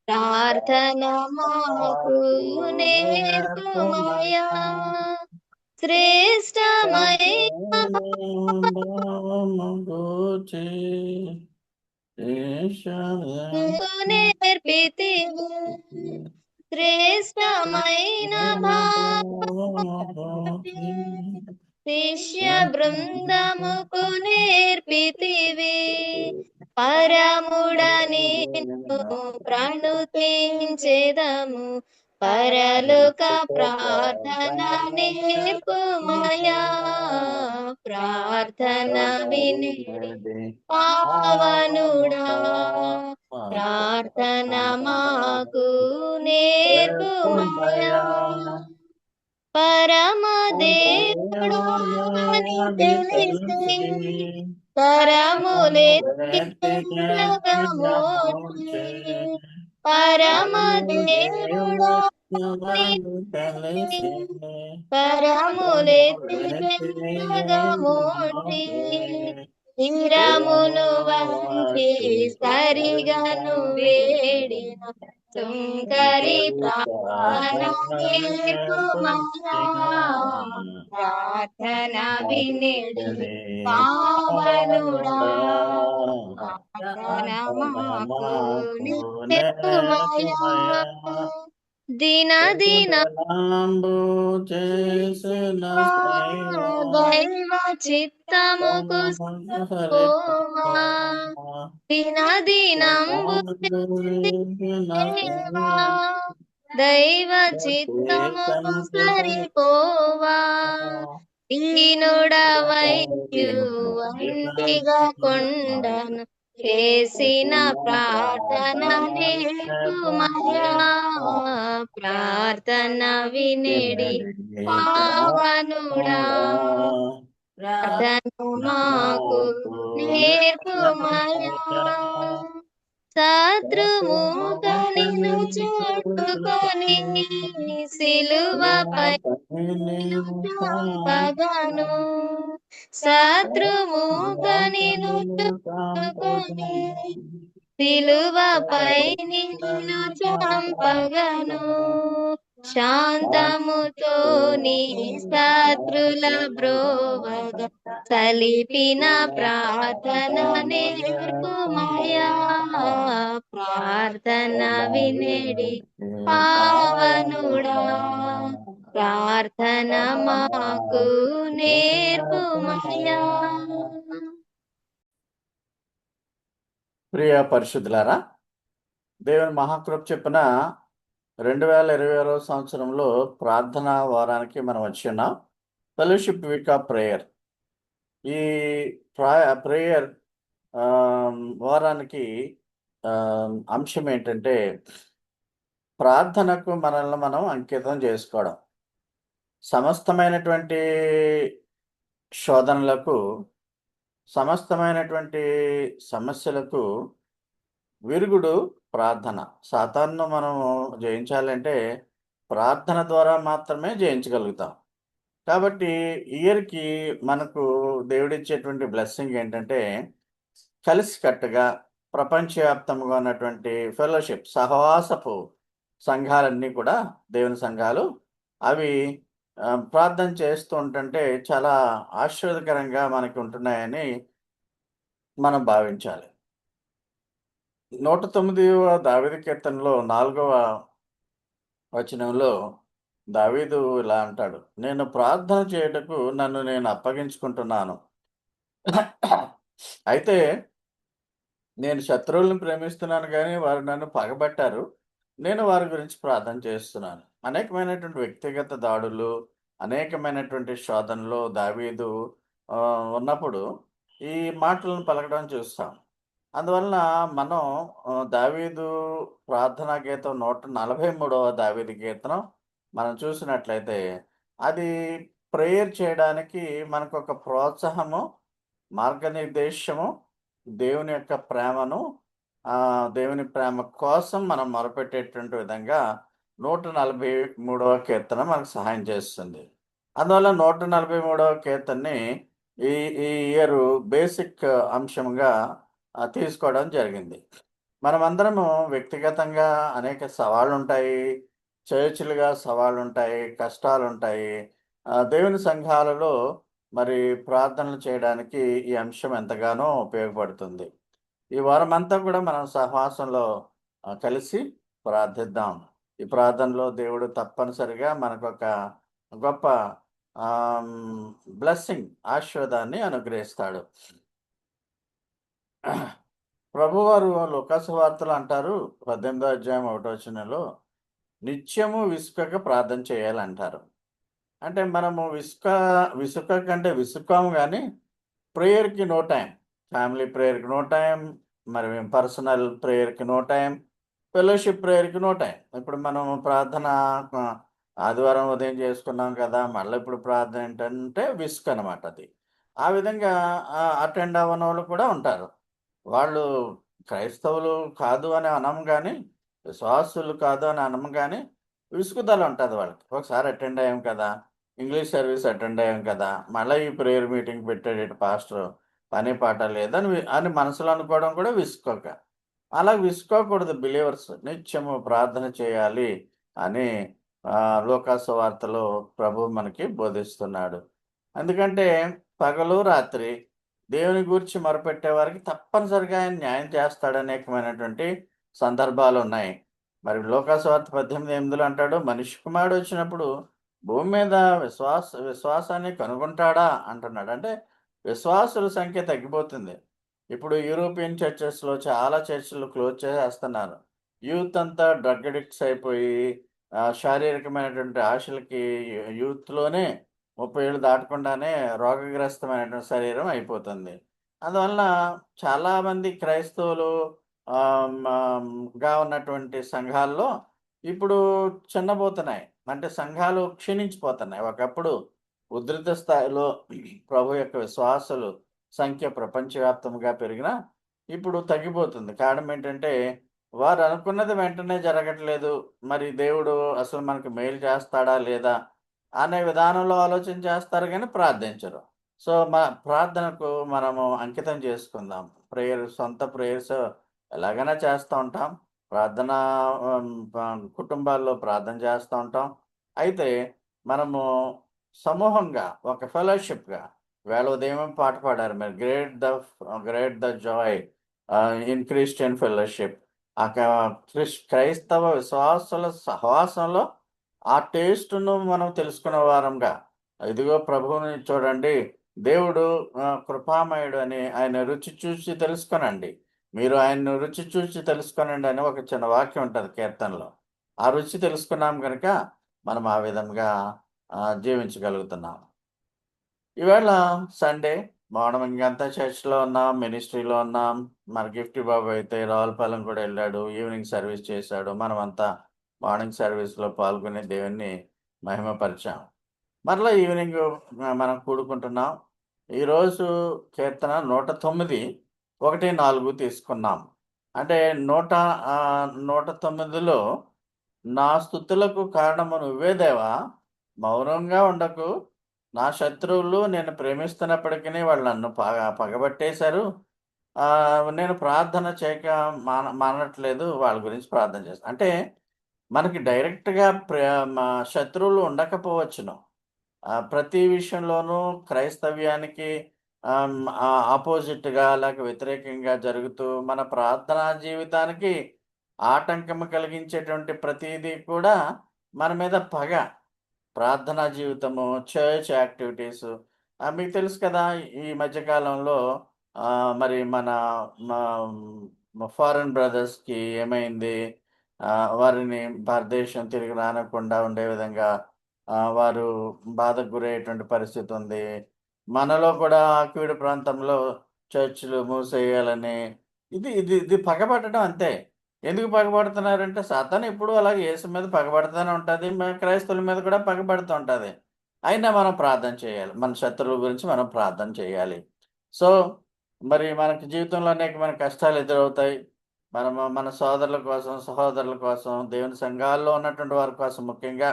ప్రార్థన మాకు నేర్పుమయా. శ్రేష్టమైన నేర్పితివి, శ్రేష్టమైన శిష్య బృందముకు నేర్పితివి. పరముడని ప్రణుతించెదము, పరలోక ప్రార్థన నేర్పుమయా. ప్రార్థన వినిడి పావనుడా, ప్రార్థన మాకు నేర్పుమయా. పరమదేవుడా అని తెలిసి కరములెత్తించగమూర్చి, పరమదేవుడా అని తెలిసి కరములెత్తించగమూర్చి, తీరమును వంచి సరిగను వేడిన సుంకరి ప్రార్థన నేర్పుమయా. ప్రార్థన వినిడి పావనుడా, ప్రార్థన మాకు నేర్పుమయా. దిన దిన చేసిన దైవ చిత్తముకు పోవా, దిన దినంబు దైవ చిత్తముకు సరిపోవా. దీనుడవైయు వంటిగా కొండను చేసిన ప్రార్థన నేర్పుమయా. ప్రార్థన వినిడి పావనుడా, ప్రార్థన మాకు నేర్పుమయా. శత్రువుగా నిన్ను చుట్టుకొని సిలువపై చంపగను, శత్రువుగా నిన్ను చుట్టుకొని సిలువపై నిన్ను చంపగను. శాంతముతో నీ శత్రుల బ్రోవగా సలిపిన ప్రార్థన నేర్పుమయా. ప్రార్థన వినిడి పావనుడా, ప్రార్థన మాకు నేర్పుమయా. ప్రియ పరిశుద్ధులారా, దేవుని మహాకృప చెప్పున 2020 సంవత్సరంలో ప్రార్థనా వారానికి మనం వచ్చి ఉన్నాం. Fellowship week off prayer. ఈ ప్రేయర్ వారానికి అంశం ఏంటంటే ప్రార్థనకు మనల్ని మనం అంకితం చేసుకోవడం. సమస్తమైనటువంటి శోధనలకు, సమస్తమైనటువంటి సమస్యలకు విరుగుడు ప్రార్థన. సాతానును మనం జయించాలంటే ప్రార్థన ద్వారా మాత్రమే జయించగలుగుతాం. కాబట్టి ఇయర్‌కి మనకు దేవుడిచ్చేటువంటి బ్లెస్సింగ్ ఏంటంటే, కలిసికట్టుగా ప్రపంచవ్యాప్తంగా ఉన్నటువంటి ఫెలోషిప్ సహవాసపు సంఘాలన్నీ కూడా దేవుని సంఘాలు అవి ప్రార్థన చేస్తూ ఉంటుంటే చాలా ఆశీర్వాదకరంగా మనకి ఉంటున్నాయని మనం భావించాలి. 109వ దావీదు కీర్తనలో 4వ వచనంలో దావీదు ఇలా అంటాడు, నేను ప్రార్థన చేయుటకు నన్ను నేను అప్పగించుకుంటున్నాను. అయితే నేను శత్రువులను ప్రేమిస్తున్నాను కానీ వారు నన్ను పగబట్టారు. నేను వారి గురించి ప్రార్థన చేస్తున్నాను. అనేకమైనటువంటి వ్యక్తిగత దాడులు, అనేకమైనటువంటి శోధనలో దావీదు ఉన్నప్పుడు ఈ మాటలను పలకడం చూస్తాం. అందువలన మనం దావీదు ప్రార్థనా గీతం 143వ దావీదు కీర్తనం మనం చూసినట్లయితే అది ప్రేయర్ చేయడానికి మనకొక ప్రోత్సాహము, మార్గనిర్దేశము, దేవుని యొక్క ప్రేమను దేవుని ప్రేమ కోసం మనం మొరపెట్టేటువంటి విధంగా 143వ కీర్తన మనకు సహాయం చేస్తుంది. అందువల్ల 143వ కీర్తనని ఈ ఈ ఇయర్ బేసిక్ అంశంగా తీసుకోవడం జరిగింది. మనమందరము వ్యక్తిగతంగా అనేక సవాళ్ళుంటాయి. చర్చిలుగా సవాళ్ళుంటాయి, కష్టాలుంటాయి. దేవుని సంఘాలలో మరి ప్రార్థనలు చేయడానికి ఈ అంశం ఎంతగానో ఉపయోగపడుతుంది. ఈ వారమంతా కూడా మనం సహవాసంలో కలిసి ప్రార్థిద్దాం. ఈ ప్రార్థనలో దేవుడు తప్పనిసరిగా మనకొక గొప్ప ఆహ్, హ్మ్, బ్లెస్సింగ్ ఆశీర్వాదాన్ని అనుగ్రహిస్తాడు. ప్రభువారు లూకాసు వార్తలో అంటారు 18వ అధ్యాయం 1వ వచనంలో, నిత్యము విసుకక ప్రార్థన చేయాలంటారు. అంటే మనము విసుకకంటే విసుక్కోము గానీ, ప్రేయర్‌కి నో టైమ్. ఫ్యామిలీ ప్రేయర్‌కి నో టైమ్. మరి పర్సనల్ ప్రేయర్‌కి నో టైమ్. ఫెలోషిప్ ప్రేయర్‌కి నో టైమ్. ఇప్పుడు మనం ప్రార్థన ఆహ్, ఆదివారం ఉదయం చేసుకున్నాం కదా! మళ్ళా ఇప్పుడు ప్రార్థన ఏంటంటే విసుగనమాట అది. ఆ విధంగా అటెండ్ అవ్వనోళ్ళు కూడా ఉంటారు. వాళ్ళు క్రైస్తవులు కాదు అని అనము గానీ, విశ్వాసులు కాదు అని అనము గానీ, విసుగుదల ఉంటది వాళ్ళకి. ఒకసారి అటెండ్ అయ్యాం కదా! ఇంగ్లీష్ సర్వీస్ అటెండ్ అయ్యాం కదా! మళ్ళా ఈ ప్రేయర్ మీటింగ్ పెట్టాడేంటి పాస్టరు, పని పాట లేదని అని మనసులో అనుకోవడం కూడా విసుక్కోక. అలా విసుకోకూడదు బిలీవర్స్. నిత్యము ప్రార్థన చేయాలి అని లూకాసు వార్తలో ప్రభువు మనకి బోధిస్తున్నాడు. ఎందుకంటే పగలు, రాత్రి దేవుని గూర్చి మొరపెట్టే వారికి తప్పనిసరిగా ఆయన న్యాయం చేస్తాడు అనేకమైనటువంటి సందర్భాలున్నాయి. మరి లూకాసు వార్త 18:8లో అంటాడు, మనిషి కుమారుడొచ్చినప్పుడు భూమి మీద విశ్వాసాన్ని కనుగొంటాడా అంటున్నాడు. అంటే విశ్వాసుల సంఖ్య తగ్గిపోతుంది. ఇప్పుడు యూరోపియన్ చర్చెస్‌లో చాలా చర్చిలు క్లోజ్ చేసేస్తున్నారు. యూత్ అంతా డ్రగ్ అడిక్ట్స్ అయిపోయి శారీరకమైనటువంటి ఆశలకి యూత్‌లోనే 30 ఏళ్ళు దాటకుండానే రోగగ్రస్తమైనటువంటి శరీరం అయిపోతుంది. అందువలన చాలామంది క్రైస్తవులు ఆహ్, మ గా ఉన్నటువంటి సంఘాల్లో ఇప్పుడు చిన్నబోతున్నాయి. అంటే సంఘాలు క్షీణించిపోతున్నాయి. ఒకప్పుడు ఉధృత స్థాయిలో ప్రభు యొక్క విశ్వాసులు సంఖ్య ప్రపంచవ్యాప్తంగా పెరిగినా, ఇప్పుడు తగ్గిపోతుంది. కారణం ఏంటంటే, వారు అనుకున్నది వెంటనే జరగట్లేదు. మరి దేవుడు అసలు మనకు మేలు చేస్తాడా? లేదా? అనే విధానంలో ఆలోచన చేస్తారు గానీ ప్రార్థించరు. సో, ప్రార్థనకు మనము అంకితం చేసుకుందాం. సొంత ప్రేయర్స్ ఎలాగైనా చేస్తూ ఉంటాం. ప్రార్థన కుటుంబాల్లో ప్రార్థన చేస్తూ ఉంటాం. అయితే మనము సమూహంగా ఒక ఫెలోషిప్‌గా ఇవాళ ఉదయమే పాట పాడారు మీరు. Great the Joy in Christian fellowship. ఆ క క్రైస్తవ విశ్వాసుల సహవాసంలో ఆ టేస్ట్‌ను మనం తెలుసుకున్న వారంగా, ఇదిగో ప్రభువుని చూడండి, దేవుడు కృపామయుడు అని ఆయన రుచి చూసి తెలుసుకొనండి. మీరు ఆయన్ను రుచి చూసి తెలుసుకొనండి అని ఒక చిన్న వాక్యం ఉంటది కీర్తనలో. ఆ రుచి తెలుసుకున్నాం గనక మనం ఆ విధంగా జీవించగలుగుతున్నాం. ఈవేళ సండే మార్నింగ్ అంతా చర్చ్‌లో ఉన్నాం, మినిస్ట్రీలో ఉన్నాం. మన గిఫ్టీ బాబు అయితే రావులపాలెం కూడా ఎళ్ళాడు. ఈవినింగ్ సర్వీస్ చేశాడు. మనమంతా మార్నింగ్ సర్వీస్‌లో పాల్గొని దేవుణ్ణి మహిమపరిచాం. మరలా ఈవినింగ్ మనం కూడుకుంటున్నాం. ఈరోజు కీర్తన 109, 1, 4 తీసుకున్నాం. అంటే 109లో నా స్తుతులకు కారణము నువ్వే దేవా! మౌనంగా ఉండకు. నా శత్రువులు నేను ప్రేమిస్తున్నప్పటికిని వాళ్ళు నన్ను పగబట్టేశారు. నేను ప్రార్థన చేయక మానట్లేదు. వాళ్ళ గురించి ప్రార్థన చేస్తా. అంటే మనకి డైరెక్ట్‌గా మా శత్రువులు ఉండకపోవచ్చును. ప్రతి విషయంలోనూ క్రైస్తవ్యానికి అపోజిట్‌గా లేక వ్యతిరేకంగా జరుగుతూ మన ప్రార్థనా జీవితానికి ఆటంకం కలిగించేటువంటి ప్రతీదీ కూడా మన మీద పగ. ప్రార్థనా జీవితము, చర్చ్ యాక్టివిటీసు. మీకు తెలుసు కదా! ఈ మధ్య కాలంలో మరి మన ఫారెన్ బ్రదర్స్‌కి ఏమైంది? వారిని భారతదేశం తిరిగి రానివ్వకుండా ఉండే విధంగా వారు బాధకు గురయ్యేటువంటి పరిస్థితి ఉంది. మనలో కూడా ఆక్విడ్ ప్రాంతంలో చర్చ్‌లు మూసేయాలని ఇది ఇది ఇది పగబట్టడం అంతే. ఎందుకు పగబడుతున్నారంటే సాతాను ఎప్పుడూ అలాగే యేసు మీద పగబడుతూనే ఉంటది. క్రైస్తవుల మీద కూడా పగబడుతూ ఉంటది. అయినా మనం ప్రార్థన చేయాలి. మన శత్రువుల గురించి మనం ప్రార్థన చేయాలి. సో, మరి మనకి జీవితంలో అనేకమైన కష్టాలు ఎదురవుతాయి. మనము మన సోదరుల కోసం, సహోదరుల కోసం, దేవుని సంఘాల్లో ఉన్నటువంటి వారి కోసం ముఖ్యంగా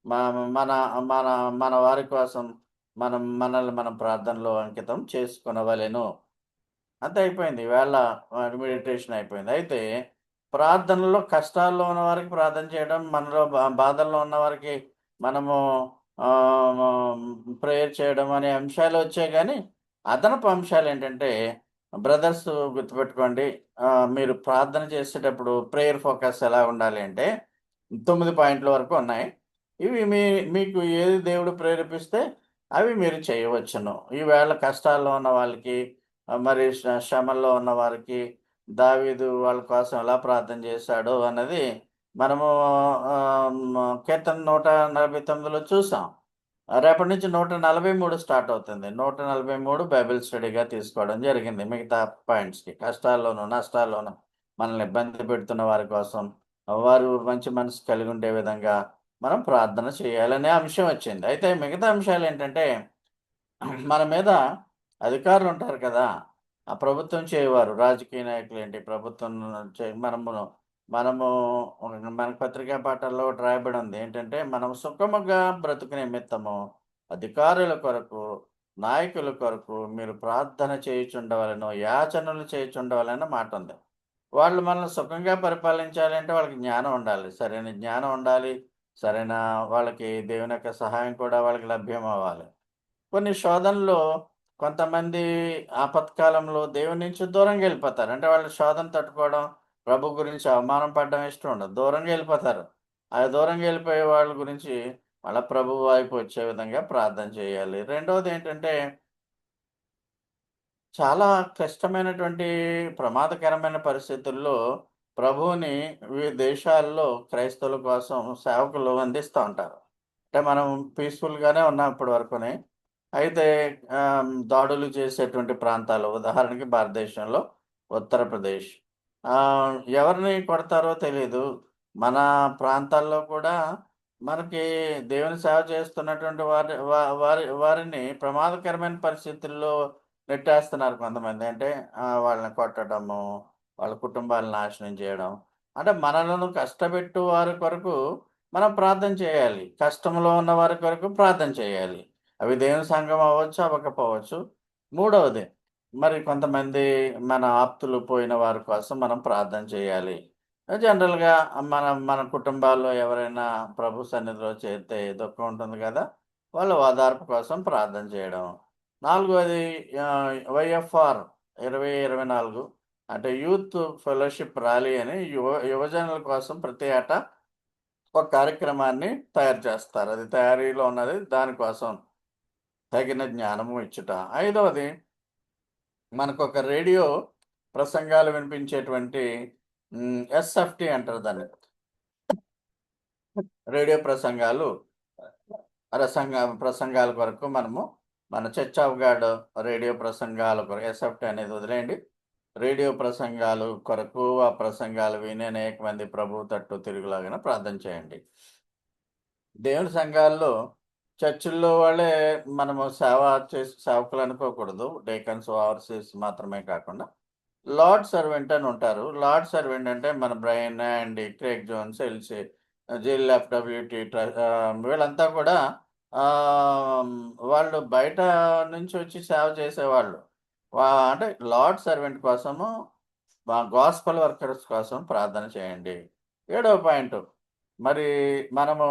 మ మన మన మన వారి కోసం మనల్ని మనం ప్రార్థనలో అంకితం చేసుకొనవలెను. అంతే అయిపోయింది. ఈవేళ మెడిటేషన్ అయిపోయింది. అయితే ప్రార్థనలో కష్టాల్లో ఉన్న వారికి ప్రార్థన చేయడం, మనలో బాధల్లో ఉన్న వారికి మనము ప్రేయర్ చేయడం అనే అంశాలు వచ్చాయి గానీ, అదనపు అంశాలేంటంటే, బ్రదర్స్ గుర్తుపెట్టుకోండి. మీరు ప్రార్థన చేసేటప్పుడు ప్రేయర్ ఫోకస్ ఎలా ఉండాలి అంటే 9 పాయింట్ల వరకు ఉన్నాయి. ఇవి మీకు ఏది దేవుడు ప్రేరేపిస్తే అవి మీరు చేయవచ్చును. ఈవేళ కష్టాల్లో ఉన్న వాళ్ళకి, మరి శ్రమల్లో ఉన్న వారికి దావీదు వాళ్ళ కోసం ఎలా ప్రార్థన చేశాడో అన్నది మనము కీర్తన 149లో చూసాం. రేపటి నుంచి 143 స్టార్ట్ అవుతుంది. 143 బైబిల్ స్టడీగా తీసుకోవడం జరిగింది. మిగతా పాయింట్స్‌కి కష్టాల్లోనూ, నష్టాల్లోనూ మనల్ని ఇబ్బంది పెడుతున్న వారి కోసం, వారు మంచి మనసు కలిగి ఉండే విధంగా మనం ప్రార్థన చేయాలనే అంశం వచ్చింది. అయితే మిగతా అంశాలేంటంటే మన మీద అధికారులుంటారు కదా! ఆ ప్రభుత్వం చేయవారు. రాజకీయ నాయకులేంటి, ప్రభుత్వం మనము మనము మనకు పత్రికా పాఠాల్లో ఒకటి రాయబడి ఉంది. ఏంటంటే, మనం సుఖముగా బ్రతుకు నిమిత్తము అధికారుల కొరకు, నాయకుల కొరకు మీరు ప్రార్థన చేయుచుండవలెను, యాచనలు చేయుచుండవలెను మాటుంది. వాళ్ళు మనల్ని సుఖంగా పరిపాలించాలంటే వాళ్ళకి జ్ఞానం ఉండాలి. సరైన జ్ఞానం ఉండాలి. సరైన వాళ్ళకి దేవుని యొక్క సహాయం కూడా వాళ్ళకి లభ్యమవ్వాలి. కొన్ని శోధనలో కొంతమంది ఆపత్కాలంలో దేవుని నుంచి దూరంగా వెళ్ళిపోతారు. అంటే వాళ్ళు శోధన తట్టుకోవడం, ప్రభు గురించి అవమానం పడడం ఇష్టం ఉండదు. దూరంగా వెళ్ళిపోతారు. ఆ దూరంగా వెళ్ళిపోయే వాళ్ళ గురించి మళ్ళా ప్రభువు వైపు వచ్చే విధంగా ప్రార్థన చేయాలి. రెండవదేంటంటే చాలా క్లిష్టమైనటువంటి ప్రమాదకరమైన పరిస్థితుల్లో ప్రభువుని వివిధ దేశాల్లో క్రైస్తవుల కోసం సేవకులు అందిస్తూ ఉంటారు. అంటే మనం పీస్‌ఫుల్‌గానే ఉన్నాం ఇప్పటి వరకుని. అయితే దాడులు చేసేటువంటి ప్రాంతాలు ఉదాహరణకి భారతదేశంలో ఉత్తరప్రదేశ్. ఎవరిని కొడతారో తెలీదు. మన ప్రాంతాల్లో కూడా మనకి దేవుని సేవ చేస్తున్నటువంటి వారిని ప్రమాదకరమైన పరిస్థితుల్లో నెట్టేస్తున్నారు కొంతమంది. అంటే వాళ్ళని కొట్టడము, వాళ్ళ కుటుంబాలను నాశనం చేయడం. అంటే మనలను కష్టపెట్టు వారి కొరకు మనం ప్రార్థన చేయాలి. కష్టంలో ఉన్న వారి కొరకు ప్రార్థన చేయాలి. అవి దేవుని సంఘం అవ్వచ్చు, అవ్వకపోవచ్చు. మూడవది మరి కొంతమంది మన ఆప్తులు పోయిన వారి కోసం మనం ప్రార్థన చేయాలి. జనరల్‌గా మన మన కుటుంబాల్లో ఎవరైనా ప్రభు సన్నిధిలో చేరితే దుఃఖం ఉంటుంది గదా! వాళ్ళ ఓదార్పు కోసం ప్రార్థన చేయడం. నాలుగోది వైఎఫ్ఆర్ 2024 అంటే యూత్ ఫెలోషిప్ ర్యాలీ అని యువజనుల కోసం ప్రతి ఏటా ఒక కార్యక్రమాన్ని తయారు చేస్తారు. అది తయారీలో ఉన్నది. దానికోసం తగిన జ్ఞానము ఇచ్చుట. ఐదవది మనకొక రేడియో ప్రసంగాలు వినిపించేటువంటి ఎస్ఎఫ్‌టి అంటారు దాన్ని. రేడియో ప్రసంగాలు ప్రసంగాల కొరకు మనము మన చర్చ్ ఆఫ్ గాడ్ రేడియో ప్రసంగాల కొరకు ఎస్ఎఫ్‌టి అనేది వదిలేయండి. రేడియో ప్రసంగాలు కొరకు ఆ ప్రసంగాలు విని అనేక మంది ప్రభువు తట్టు తిరుగులాగాన ప్రార్థన చేయండి. దేవుని సంఘాల్లో చర్చిల్లో వాళ్ళే మనము సేవకులు అనుకోకూడదు. డేకన్స్, ఓవర్‌సీర్స్ మాత్రమే కాకుండా లార్డ్ సర్వెంట్ అని ఉంటారు. లార్డ్ సర్వెంట్ అంటే మన బ్రయన్ యాండీ, క్రేగ్ జోన్స్, జిల్ ఎఫ్‌డబ్ల్యూటీ వీళ్ళంతా కూడా ఆహ్, వాళ్ళు బయట నుంచి వచ్చి సేవ చేసేవాళ్ళు. అంటే లార్డ్ సర్వెంట్ కోసము గాస్పెల్ వర్కర్స్ కోసం ప్రార్థన చేయండి. ఏడవ పాయింట్ మరి మనము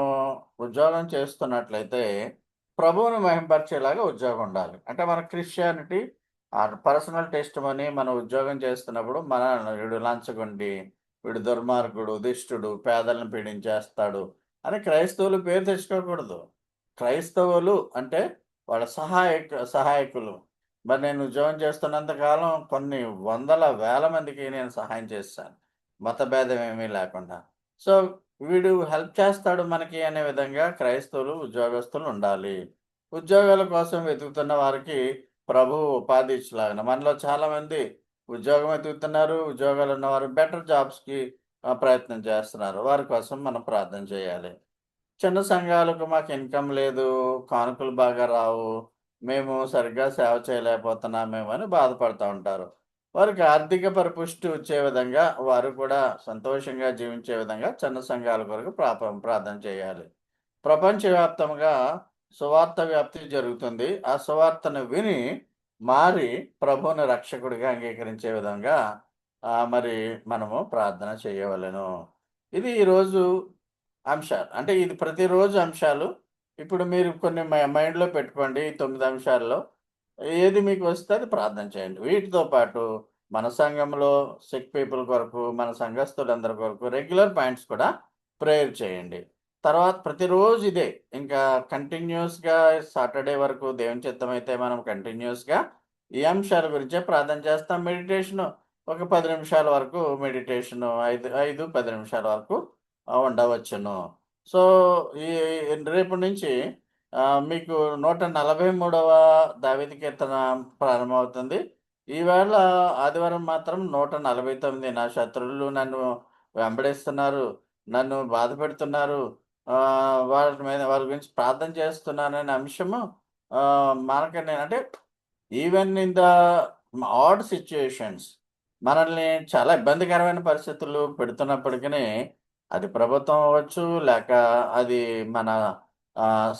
ఉద్యోగం చేస్తున్నట్లయితే ప్రభువుని మహింపరిచేలాగా ఉద్యోగం ఉండాలి. అంటే మన క్రిస్టియానిటీ పర్సనల్ టెస్టిమనీ మనం ఉద్యోగం చేస్తున్నప్పుడు వీడు లంచగొండి, వీడు దుర్మార్గుడు, దుష్టుడు, పేదలను పీడించేస్తాడు అని క్రైస్తవులు పేరు తెచ్చుకోకూడదు. క్రైస్తవులు అంటే వాళ్ళ సహాయకులు. మరి నేను ఉద్యోగం చేస్తున్నంత కాలం కొన్ని వందల, వేల మందికి నేను సహాయం చేశాను. మతభేదం ఏమీ లేకుండా. సో, వీడు హెల్ప్ చేస్తాడు మనకి అనే విధంగా క్రైస్తవులు, ఉద్యోగస్తులు ఉండాలి. ఉద్యోగాల కోసం వెతుకుతున్న వారికి ప్రభువు ఉపాధి ఇచ్చేలాగాన మనలో చాలామంది ఉద్యోగం వెతుకుతున్నారు. ఉద్యోగాలు ఉన్నవారు బెటర్ జాబ్స్‌కి ప్రయత్నం చేస్తున్నారు. వారి కోసం మనం ప్రార్థన చేయాలి. చిన్న సంఘాలకు మాకు ఇన్‌కమ్ లేదు, కానుకలు బాగా రావు, మేము సరిగ్గా సేవ చేయలేకపోతున్నామేమో అని బాధపడతా ఉంటారు. వారికి ఆర్థిక పరిపుష్టి వచ్చే విధంగా, వారు కూడా సంతోషంగా జీవించే విధంగా చిన్న సంఘాల కొరకు ప్రార్థన చేయాలి. ప్రపంచవ్యాప్తంగా సువార్త వ్యాప్తి జరుగుతుంది. ఆ సువార్తను విని, మారి ప్రభువుని రక్షకుడిగా అంగీకరించే విధంగా మరి మనము ప్రార్థన చేయవలెను. ఇది ఈరోజు అంశాలు. అంటే ఇది ప్రతిరోజు అంశాలు. ఇప్పుడు మీరు కొన్ని మైండ్‌లో పెట్టుకోండి. ఈ 9 అంశాల్లో ఏది మీకు వస్తే అది ప్రార్థన చేయండి. వీటితో పాటు మన సంఘంలో సిక్ పీపుల్ కొరకు, మన సంఘస్థులందరి కొరకు రెగ్యులర్ పాయింట్స్ కూడా ప్రేయర్ చేయండి. తర్వాత ప్రతిరోజు ఇదే. ఇంకా కంటిన్యూయస్‌గా సాటర్‌డే వరకు దేవుని చిత్తమైతే మనం కంటిన్యూయస్‌గా ఈ అంశాల గురించే ప్రార్థన చేస్తాం. మెడిటేషను ఒక 10 నిమిషాల వరకు మెడిటేషను 10 నిమిషాల వరకు ఉండవచ్చును. సో, ఈ రేపటి నుంచి మీకు 143వ దావీదు కీర్తన ప్రారంభమవుతుంది. ఈవేళ ఆదివారం మాత్రం 149 నా శత్రువులు నన్ను వెంబడిస్తున్నారు, నన్ను బాధపెడుతున్నారు. వాళ్ళ గురించి ప్రార్థన చేస్తున్నాననే అంశము మనకి అంటే even in the odd situations మనల్ని చాలా ఇబ్బందికరమైన పరిస్థితులు పెడుతున్నప్పటికీ, అది ప్రభుత్వం అవ్వచ్చు, లేక అది మన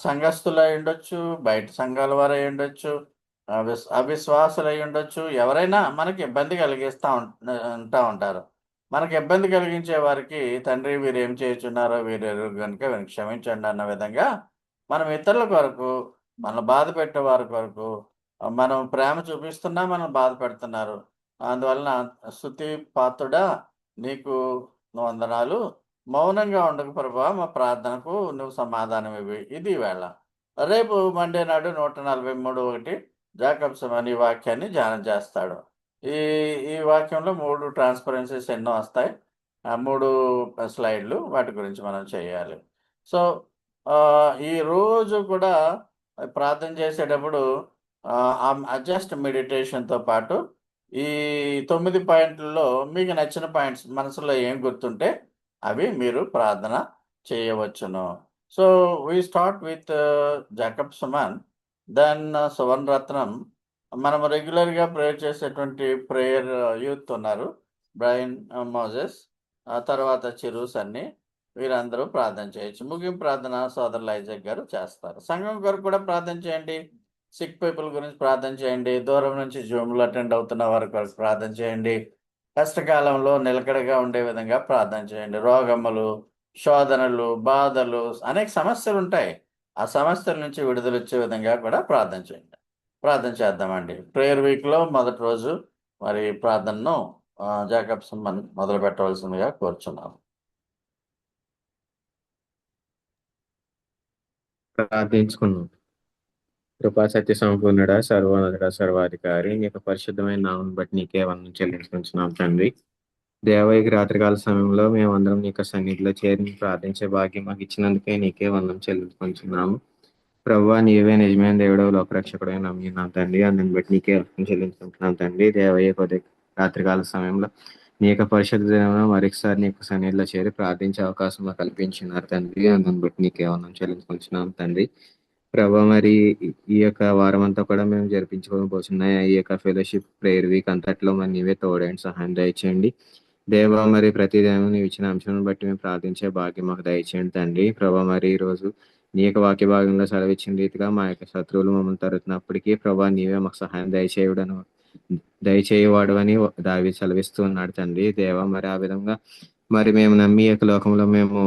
సంఘస్థులయ్యుండొచ్చు, బయట సంఘాల వారయ్యుండొచ్చు, అవిశ్వాసులయ్యుండొచ్చు. ఎవరైనా మనకి ఇబ్బంది కలిగిస్తా ఉంటా ఉంటారు. మనకి ఇబ్బంది కలిగించే వారికి తండ్రి వీరేం చేయుచున్నారో వీరెరుగరు గనుక వీరిని క్షమించండి అన్న విధంగా మనం ఇతరుల కొరకు, మనల్ని బాధపెట్టే వారి కొరకు మనం ప్రేమ చూపిస్తున్నా మనల్ని బాధపెడుతున్నారు. అందువలన స్తుతి పాత్రుడా నీకు వందనాలు. మౌనంగా ఉండకు ప్రభువా, మా ప్రార్థనకు నువ్వు సమాధానం ఇవ్వి. ఇది వేళ. రేపు మండే నాడు 143 జాకబ్సం అనే వాక్యాన్ని ధ్యానం చేస్తాడు. ఈ ఈ వాక్యంలో 3 ట్రాన్స్‌పరెన్సీస్ ఎన్నో వస్తాయి. 3 స్లైడ్‌లు వాటి గురించి మనం చేయాలి. సో, ఈ రోజు కూడా ప్రార్థన చేసేటప్పుడు జస్ట్ మెడిటేషన్‌తో పాటు ఈ 9 పాయింట్లలో మీకు నచ్చిన పాయింట్స్ మనసులో ఏం గుర్తుంటే అవి మీరు ప్రార్థన చేయవచ్చును. So, we start with Jacob Suman. Then Suvarna Ratnam. మనం రెగ్యులర్‌గా ప్రేయర్ చేసేటువంటి ప్రేయర్ యూత్ ఉన్నారు. బ్రైన్ మోజెస్, తర్వాత చిరు సన్నీ వీరందరూ ప్రార్థన చేయొచ్చు. ముగింపు ప్రార్థన సోదరులు ఐజాక్ గారు చేస్తారు. సంఘం కొరకు కూడా ప్రార్థన చేయండి. సిక్ పీపుల్ గురించి ప్రార్థన చేయండి. దూరం నుంచి జూమ్‌లో అటెండ్ అవుతున్న వారి కొరకు ప్రార్థన చేయండి. కష్టకాలంలో నిలకడగా ఉండే విధంగా ప్రార్థన చేయండి. రోగములు, శోధనలు, బాధలు అనేక సమస్యలుంటాయి. ఆ సమస్యల నుంచి విడుదలొచ్చే విధంగా కూడా ప్రార్థన చేయండి. ప్రార్థన చేద్దామండి. ప్రేయర్ వీక్‌లో మొదటి రోజు మరి ప్రార్థనను జాకబ్సన్ మొదలుపెట్టవలసిందిగా కోరుచున్నాము. ప్రార్థించుకున్నాం. కృపా సత్య సంపూర్ణుడా, సర్వోన్నతుడా, సర్వాధికారి, నీ యొక్క పరిశుద్ధమైన నామం బట్టి నీకే వందనం చెల్లించుకుంటున్నాం తండ్రి. దేవయ్యకి రాత్రికాల సమయంలో మేమందరం నీ యొక్క సన్నిధిలో చేరి ప్రార్థించే భాగ్యం మాకు ఇచ్చినందుకే నీకే వందనం చెల్లించుకుంటున్నాము. ప్రభువా, నీవే నిజమైన దేవుడు, లోకరక్షకుడు నమ్మినాం తండ్రి. అందుని బట్టి నీకే వందనం చెల్లించుకుంటున్నాం తండ్రి. దేవయ్య కొద్ది రాత్రికాల సమయంలో నీ యొక్క పరిశుద్ధ దినంలో మరొకసారి నీ యొక్క సన్నిధిలో చేరి ప్రార్థించే అవకాశం మాకు కల్పించినారు తండ్రి. అందుని బట్టి నీకే వందనం చెల్లించుకుంటున్నాం తండ్రి. ప్రభా, మరి ఈ యొక్క వారం అంతా కూడా మేము జరిపించుకోబోతున్న ఈ యొక్క ఫెలోషిప్ ప్రేయర్ వీక్ అంతట్లో మరి నీవే తోడండి, సహాయం దయచేయండి. దేవా, మరి ప్రతిదినం నీవు ఇచ్చిన అంశాలను బట్టి మేము ప్రార్థించే భాగ్యం మాకు దయచేయండి తండ్రి. ప్రభా, మరి ఈ రోజు నీ యొక్క వాక్య భాగంలో సెలవిచ్చిన రీతిగా మా యొక్క శత్రువులు మమ్మల్ని తరుతున్నప్పటికీ ప్రభా నీవే మాకు సహాయం దయచేయవాడు అని దావీదు సెలవిస్తూ ఉన్నాడు తండ్రి. దేవా, మరి ఆ విధంగా మరి మేము నమ్మి యొక్క లోకంలో మేము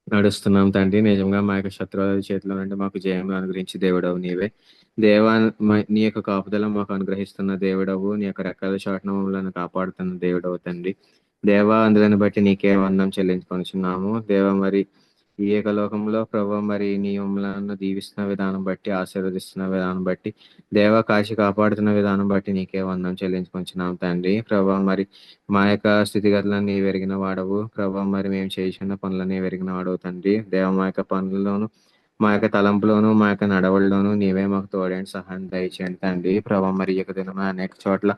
నడుస్తున్నాం తండ్రి. నిజంగా మా యొక్క శత్రువుల చేతిలో నుండి మాకు జయం అనుగ్రహించి దేవుడవు నీవే. దేవా, నీ యొక్క కాపుదల మాకు అనుగ్రహిస్తున్న దేవుడవు, నీ యొక్క రెక్కల చాటున మమ్మల్ని కాపాడుతున్న దేవుడవు తండ్రి. దేవా, అందులను బట్టి నీకే వందనం చెల్లించుకొనిచున్నాము. దేవా, మరి ఈ యొక్క లోకంలో ప్రభావ మరి నీ మమ్మల్ని దీవిస్తున్న విధానం బట్టి, ఆశీర్వదిస్తున్న విధానం బట్టి, దేవ కాశీ కాపాడుతున్న విధానం బట్టి నీకే వందనం చెల్లించుకొనిచున్నాం తండ్రి. ప్రభావ మరి మా యొక్క స్థితిగతులను నీ వెరిగిన వాడవు. ప్రభావ మరి మేము చేసిన పనులని వెరిగిన వాడవు తండ్రి. దేవ మా యొక్క పనుల్లోను, మా యొక్క తలంపులోను, మా యొక్క నడవడిలోను నీవే మాకు తోడేంటి, సహాయం దయచేయండి తండ్రి. ప్రభావ మరి ఈ యొక్క దినం అనేక చోట్ల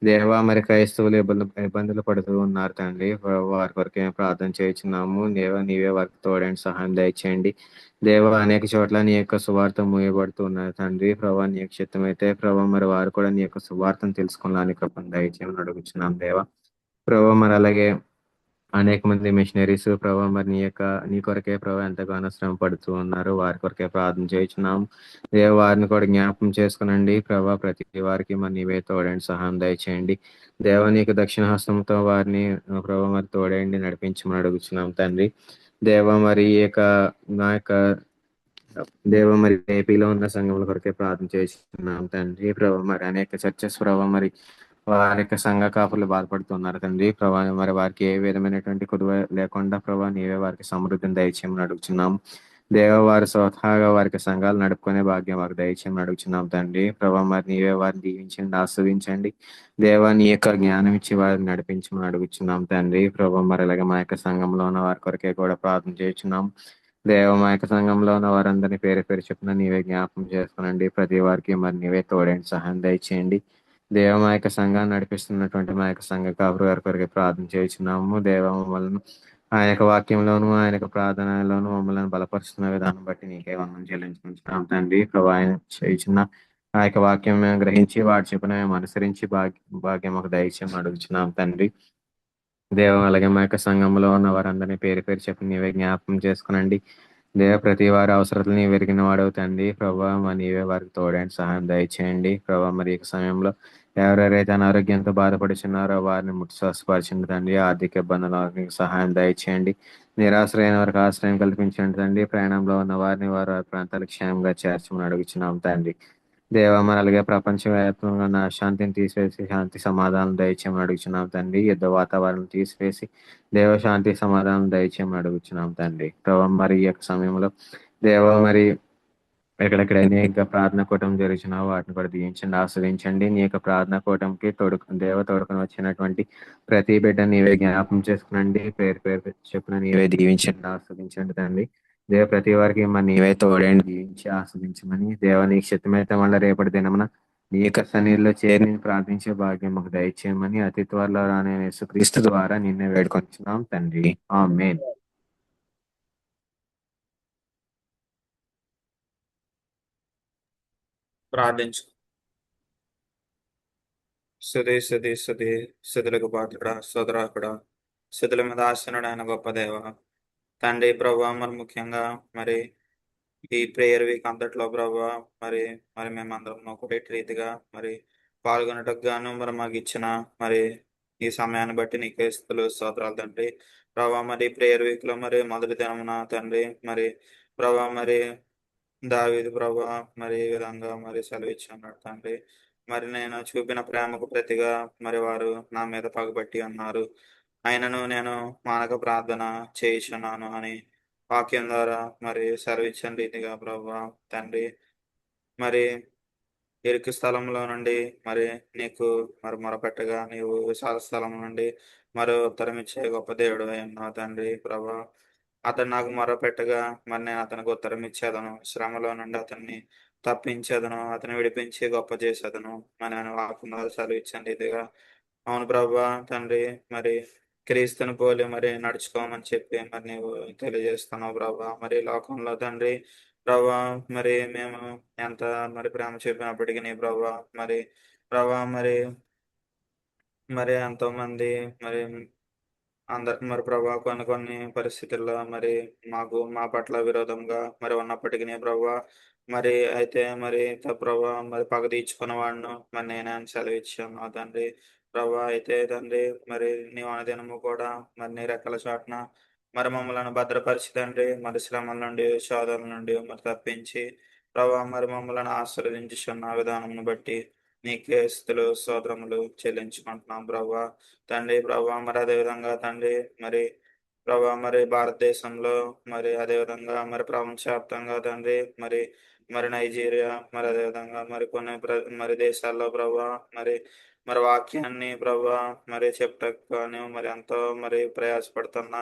దేవా మరి క్రైస్తవులు ఇబ్బందులు పడుతూ ఉన్నారు తండ్రి. వారి కొరకు మేము ప్రార్థన చేయించున్నాము. దేవ నీవే వారికి తోడండి, సహాయం దయచేయండి. దేవ అనేక చోట్ల నీ యొక్క సువార్త మూయబడుతూ ఉన్నారు తండ్రి. ప్రభా నీ యొక్క చిత్తం అయితే ప్రభా మరి వారు కూడా నీ యొక్క సువార్తను తెలుసుకోవాలని కృపను దయచేయమని అడుగుచున్నాం దేవ. ప్రభా మరి అలాగే అనేక మంది మిషనరీస్ ప్రభావ మరి నీ కొరకే ప్రభావ ఎంతగానో శ్రమ పడుతూ ఉన్నారు. వారి కొరకే ప్రార్థన చేయించున్నాము. వారిని కూడా జ్ఞాపకం చేసుకునండి ప్రభావ. ప్రతి వారికి మరి నీవే తోడండి, సహాయం దయచేయండి. నీకు దక్షిణ హస్తంతో వారిని ప్రభావ మరి తోడండి, నడిపించమని అడుగుతున్నాం తండ్రి. మరి నా యొక్క మరి ఏపీలో ఉన్న సంఘముల కొరకే ప్రార్థన చేస్తున్నాం తండ్రి. ప్రభావ మరి అనేక చర్చెస్ ప్రభావ మరి వారి యొక్క సంఘ కాపులు బాధపడుతున్నారు తండ్రి. ప్రభా మరి వారికి ఏ విధమైనటువంటి కుదువ లేకుండా ప్రభా నీవే వారికి సమృద్ధిని దయచేయమని అడుగుతున్నాం. వారి స్వతహాగా వారికి సంఘాలు నడుపుకునే భాగ్యం వారికి దయచేయమని అడుగుతున్నాం తండ్రి. ప్రభా మరి నీవే వారిని దీవించండి, ఆస్వాదించండి. నీ యొక్క జ్ఞానం ఇచ్చి వారిని నడిపించమని అడుగుతున్నాం తండ్రి. ప్రభా మరి అలాగే మా యొక్క సంఘంలో ఉన్న వారి కొరకే కూడా ప్రార్థన చేస్తున్నాం. మా యొక్క సంఘంలో ఉన్న వారందరినీ పేరు పేరు చెప్పిన నీవే జ్ఞాపకం చేసుకునండి. ప్రతి వారికి మరి నీవే తోడండి, సహాయం దయచేయండి. మా యొక్క సంఘాన్ని నడిపిస్తున్నటువంటి మా యొక్క సంఘ కాపురు గారి కొరకు ప్రార్థన చేయించున్నాము. మమ్మల్ని ఆయన యొక్క వాక్యంలోను ఆయన యొక్క ప్రార్థనలోను మమ్మల్ని బలపరుస్తున్న విధానం బట్టి నీకే వందనం చెల్లించుకుంటున్నాం తండ్రి. ప్రభా ఆయన చేయించిన ఆ యొక్క వాక్యం మేము గ్రహించి వాటి చెప్పిన మేము అనుసరించి భాగ్యం ఒక దయచేయం అడుగుచున్నాం తండ్రి. అలాగే మా యొక్క సంఘంలో ఉన్న వారందరినీ పేరు పేరు చెప్పి నీవే జ్ఞాపకం చేసుకునండి. ప్రతి వారి అవసరాలు నీ వెరిగిన వాడవు తండ్రి. ప్రభా మరి నీవే వారికి తోడండి, సహాయం దయచేయండి. ప్రభా మరి ఈ సమయంలో ఎవరెవరైతే అనారోగ్యంతో బాధపడుచున్నారో వారిని ముట్టి స్వస్థపరచండి తండ్రి. ఆర్థిక ఇబ్బందులకు సహాయం దయచేయండి. నిరాశ్రయైన వారికి ఆశ్రయం కల్పించండి తండ్రి. ప్రయాణంలో ఉన్న వారిని వారి ప్రాంతాలకు క్షేమంగా చేర్చమని అడుగుచున్నాం తండ్రి. మరి అలాగే ప్రపంచవ్యాప్తంగా ఉన్న శాంతిని తీసివేసి శాంతి సమాధానం దయచేయమని అడుగుచున్నాం తండ్రి. యుద్ధ వాతావరణం తీసివేసి శాంతి సమాధానం దయచేయమని అడుగుచున్నాం తండ్రి. ప్రభావ మరి ఈ యొక్క సమయంలో మరి ఎక్కడెక్కడైనా ఇంకా ప్రార్థన కూటమి జరుగుతున్నా వాటిని కూడా దీవించండి, ఆస్వాదించండి. నీ యొక్క ప్రార్థన కూటమికి తోడుకొని వచ్చినటువంటి ప్రతి బిడ్డ నీవే జ్ఞాపకం చేసుకునండి. పేరు పేరు చెప్పిన నీవే దీవించండి, ఆస్వాదించండి తండ్రి. ప్రతి వారికి మరి నీవే తోడండి, దీవించి ఆస్వాదించమని నీకు శక్తిమైతే మళ్ళీ రేపటి దినమున నీ యొక్క సన్నిధిలో చేరి ప్రార్థించే భాగ్యం మాకు దయచేయమని అతి త్వరలో రానే యేసుక్రీస్తు ద్వారా నిన్నే వేడుకొంచున్నాం తండ్రి. ఆమేన్. ప్రార్థించు. స్థుతులకు పాత్రుడా, సోదరాకుడా, స్థుతుల మీద ఆసనుడైన గొప్ప దేవ తండ్రి. ప్రభా మరి ముఖ్యంగా మరి ఈ ప్రేయర్ వీక్ అంతట్లో ప్రభా మరి మేమందరం ఒకటి రీతిగా మరి పాల్గొనటకు గాను మరి మాకు ఇచ్చిన మరి ఈ సమయాన్ని బట్టి నీకే స్తోత్రాలు తండ్రి. ప్రభా మరి ప్రేయర్ వీక్ లో మరి మొదటి దినమున తండ్రి మరి ప్రభా మరి దావీదు ప్రభా మరి ఈ విధంగా మరి సెలవిచ్చున్నాడు తండ్రి. మరి నేను చూపిన ప్రేమకు ప్రతిగా మరి వారు నా మీద పగబట్టి అన్నారు, ఆయనను నేను మానక ప్రార్థన చేయించున్నాను అని వాక్యం ద్వారా మరి సెలవిచ్చిన రీతిగా ప్రభా తండ్రి మరి ఇరుకు స్థలంలో నుండి మరి నీకు మరి మొరపెట్టగా నీవు విశాల స్థలం నుండి మరి ఉత్తరం ఇచ్చే గొప్ప దేవుడు అన్నావు తండ్రి. ప్రభా అతను నాకు మొరపెట్టగా మరి నేను అతనికి ఉత్తరం ఇచ్చేదను, శ్రమలో నుండి అతన్ని తప్పించేదను, అతను విడిపించి గొప్ప చేసేదను అని నేను వాక్యం సెలవిచ్చాను ఇదిగా. అవును ప్రభా తండ్రి మరి క్రీస్తుని పోలి మరి నడుచుకోమని చెప్పి మరి నీవు తెలియజేస్తున్నావు ప్రభా. మరి లోకంలో తండ్రి ప్రభా మరి మేము ఎంత మరి ప్రేమ చూపినప్పటికీ నీ ప్రభా మరి ప్రభా మరి ఎంతో మంది మరి అందరికి మరి ప్రభా కొన్ని పరిస్థితుల్లో మరి మా పట్ల విరోధంగా మరి ఉన్నప్పటికీ ప్రభా మరి అయితే మరి ప్రభా మరి పగ తీర్చుకున్న వాడును మరి నేనే సెలవిచ్చాను తండ్రి. ప్రభా అయితే తండ్రి మరి నీ అనుదినము కూడా మరి నీ రెక్కల చాటున మరి మమ్మల్ని భద్రపరిచి తండ్రి మరి శ్రమల నుండి శోధనల నుండి మరి తప్పించి ప్రభా మరి మమ్మల్ని ఆశీర్వదించున్న విధానం బట్టి నీకే స్తోత్రములు చెల్లించుకుంటున్నాం ప్రభా తండ్రి. ప్రభా మరి అదేవిధంగా తండ్రి మరి ప్రభా మరి భారతదేశంలో మరి అదేవిధంగా మరి ప్రపంచవ్యాప్తంగా తండ్రి మరి నైజీరియా మరి అదేవిధంగా మరి కొన్ని మరి దేశాల్లో ప్రభా మరి వాక్యాన్ని ప్రభా మరి చెప్టకు కానీ మరి ఎంతో మరి ప్రయాసపడుతున్నా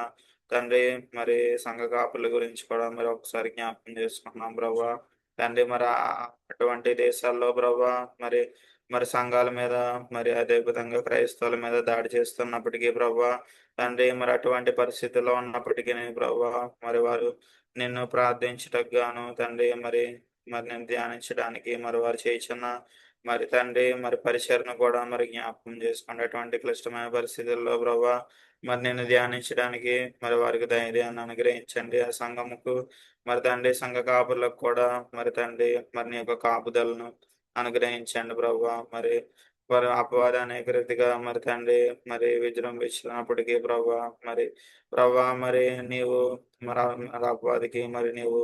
తండ్రి మరి సంఘ కాపుల గురించి కూడా మరి ఒకసారి జ్ఞాపకం చేసుకున్నాం ప్రభా తండ్రి. మరి అటువంటి దేశాల్లో ప్రభా మరి సంఘాల మీద మరి అదే విధంగా క్రైస్తవుల మీద దాడి చేస్తున్నప్పటికీ ప్రభా తండ్రి మరి అటువంటి పరిస్థితుల్లో ఉన్నప్పటికీ ప్రభా మరి వారు నిన్ను ప్రార్థించటకు గాను తండ్రి మరి నేను ధ్యానించడానికి మరి వారు చేయించిన మరి తండ్రి మరి పరిచరణ కూడా మరి జ్ఞాపకం చేసుకునేటువంటి క్లిష్టమైన పరిస్థితుల్లో ప్రభా మరి నేను ధ్యానించడానికి మరి వారికి ధైర్యాన్ని అనుగ్రహించండి. ఆ సంఘముకు మరి తండ్రి సంఘ కాపులకు కూడా మరి తండ్రి మరి నీ యొక్క కాపుదలను అనుగ్రహించండి ప్రభువా. మరి వారు అపవాది అనేక రీతిగా మరి తండ్రి మరి విజృంభించినప్పటికీ ప్రభువా మరి ప్రభువా మరి నీవు మరి అపవాదికి మరి నీవు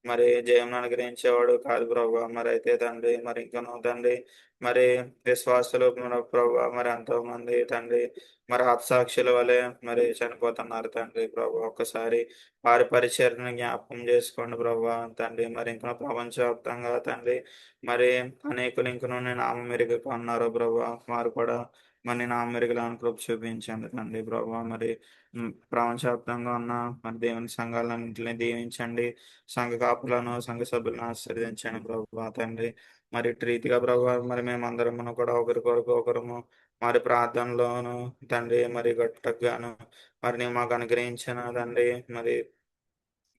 మరి జయం అనుగ్రహించేవాడు కాదు ప్రభువా. మరి అయితే తండ్రి మరి ఇంకనూ తండ్రి మరి విశ్వాసులు ప్రభువా మరి ఎంతో మంది తండ్రి మరి హతసాక్షుల వలె మరి చనిపోతున్నారు తండ్రి ప్రభు. ఒక్కసారి వారి పరిచర్ను జ్ఞాపకం చేసుకోండి ప్రభు తండ్రి. మరి ఇంకా ప్రపంచవ్యాప్తంగా తండ్రి మరి అనేకులు ఇంకనూ నేను నామమెరుగక ఉన్నారు ప్రభు. వారు కూడా మరి నీ నామమెరుగులను కృప చూపించండి తండ్రి ప్రభు. మరి ప్రపంచవ్యాప్తంగా ఉన్న మరి దేవుని సంఘాలన్నింటినీ దీవించండి. సంఘ కాపులను సంఘ సభ్యులను ఆశీర్వదించండి ప్రభు తండ్రి. మరి ఇటు రీతిగా ప్రభు మరి మేమందరము కూడా ఒకరికొరకు ఒకరము మరి ప్రార్థనలోను తండ్రి మరి గట్టగాను మరి నీవు మాకు అనుగ్రహించిన తండ్రి మరి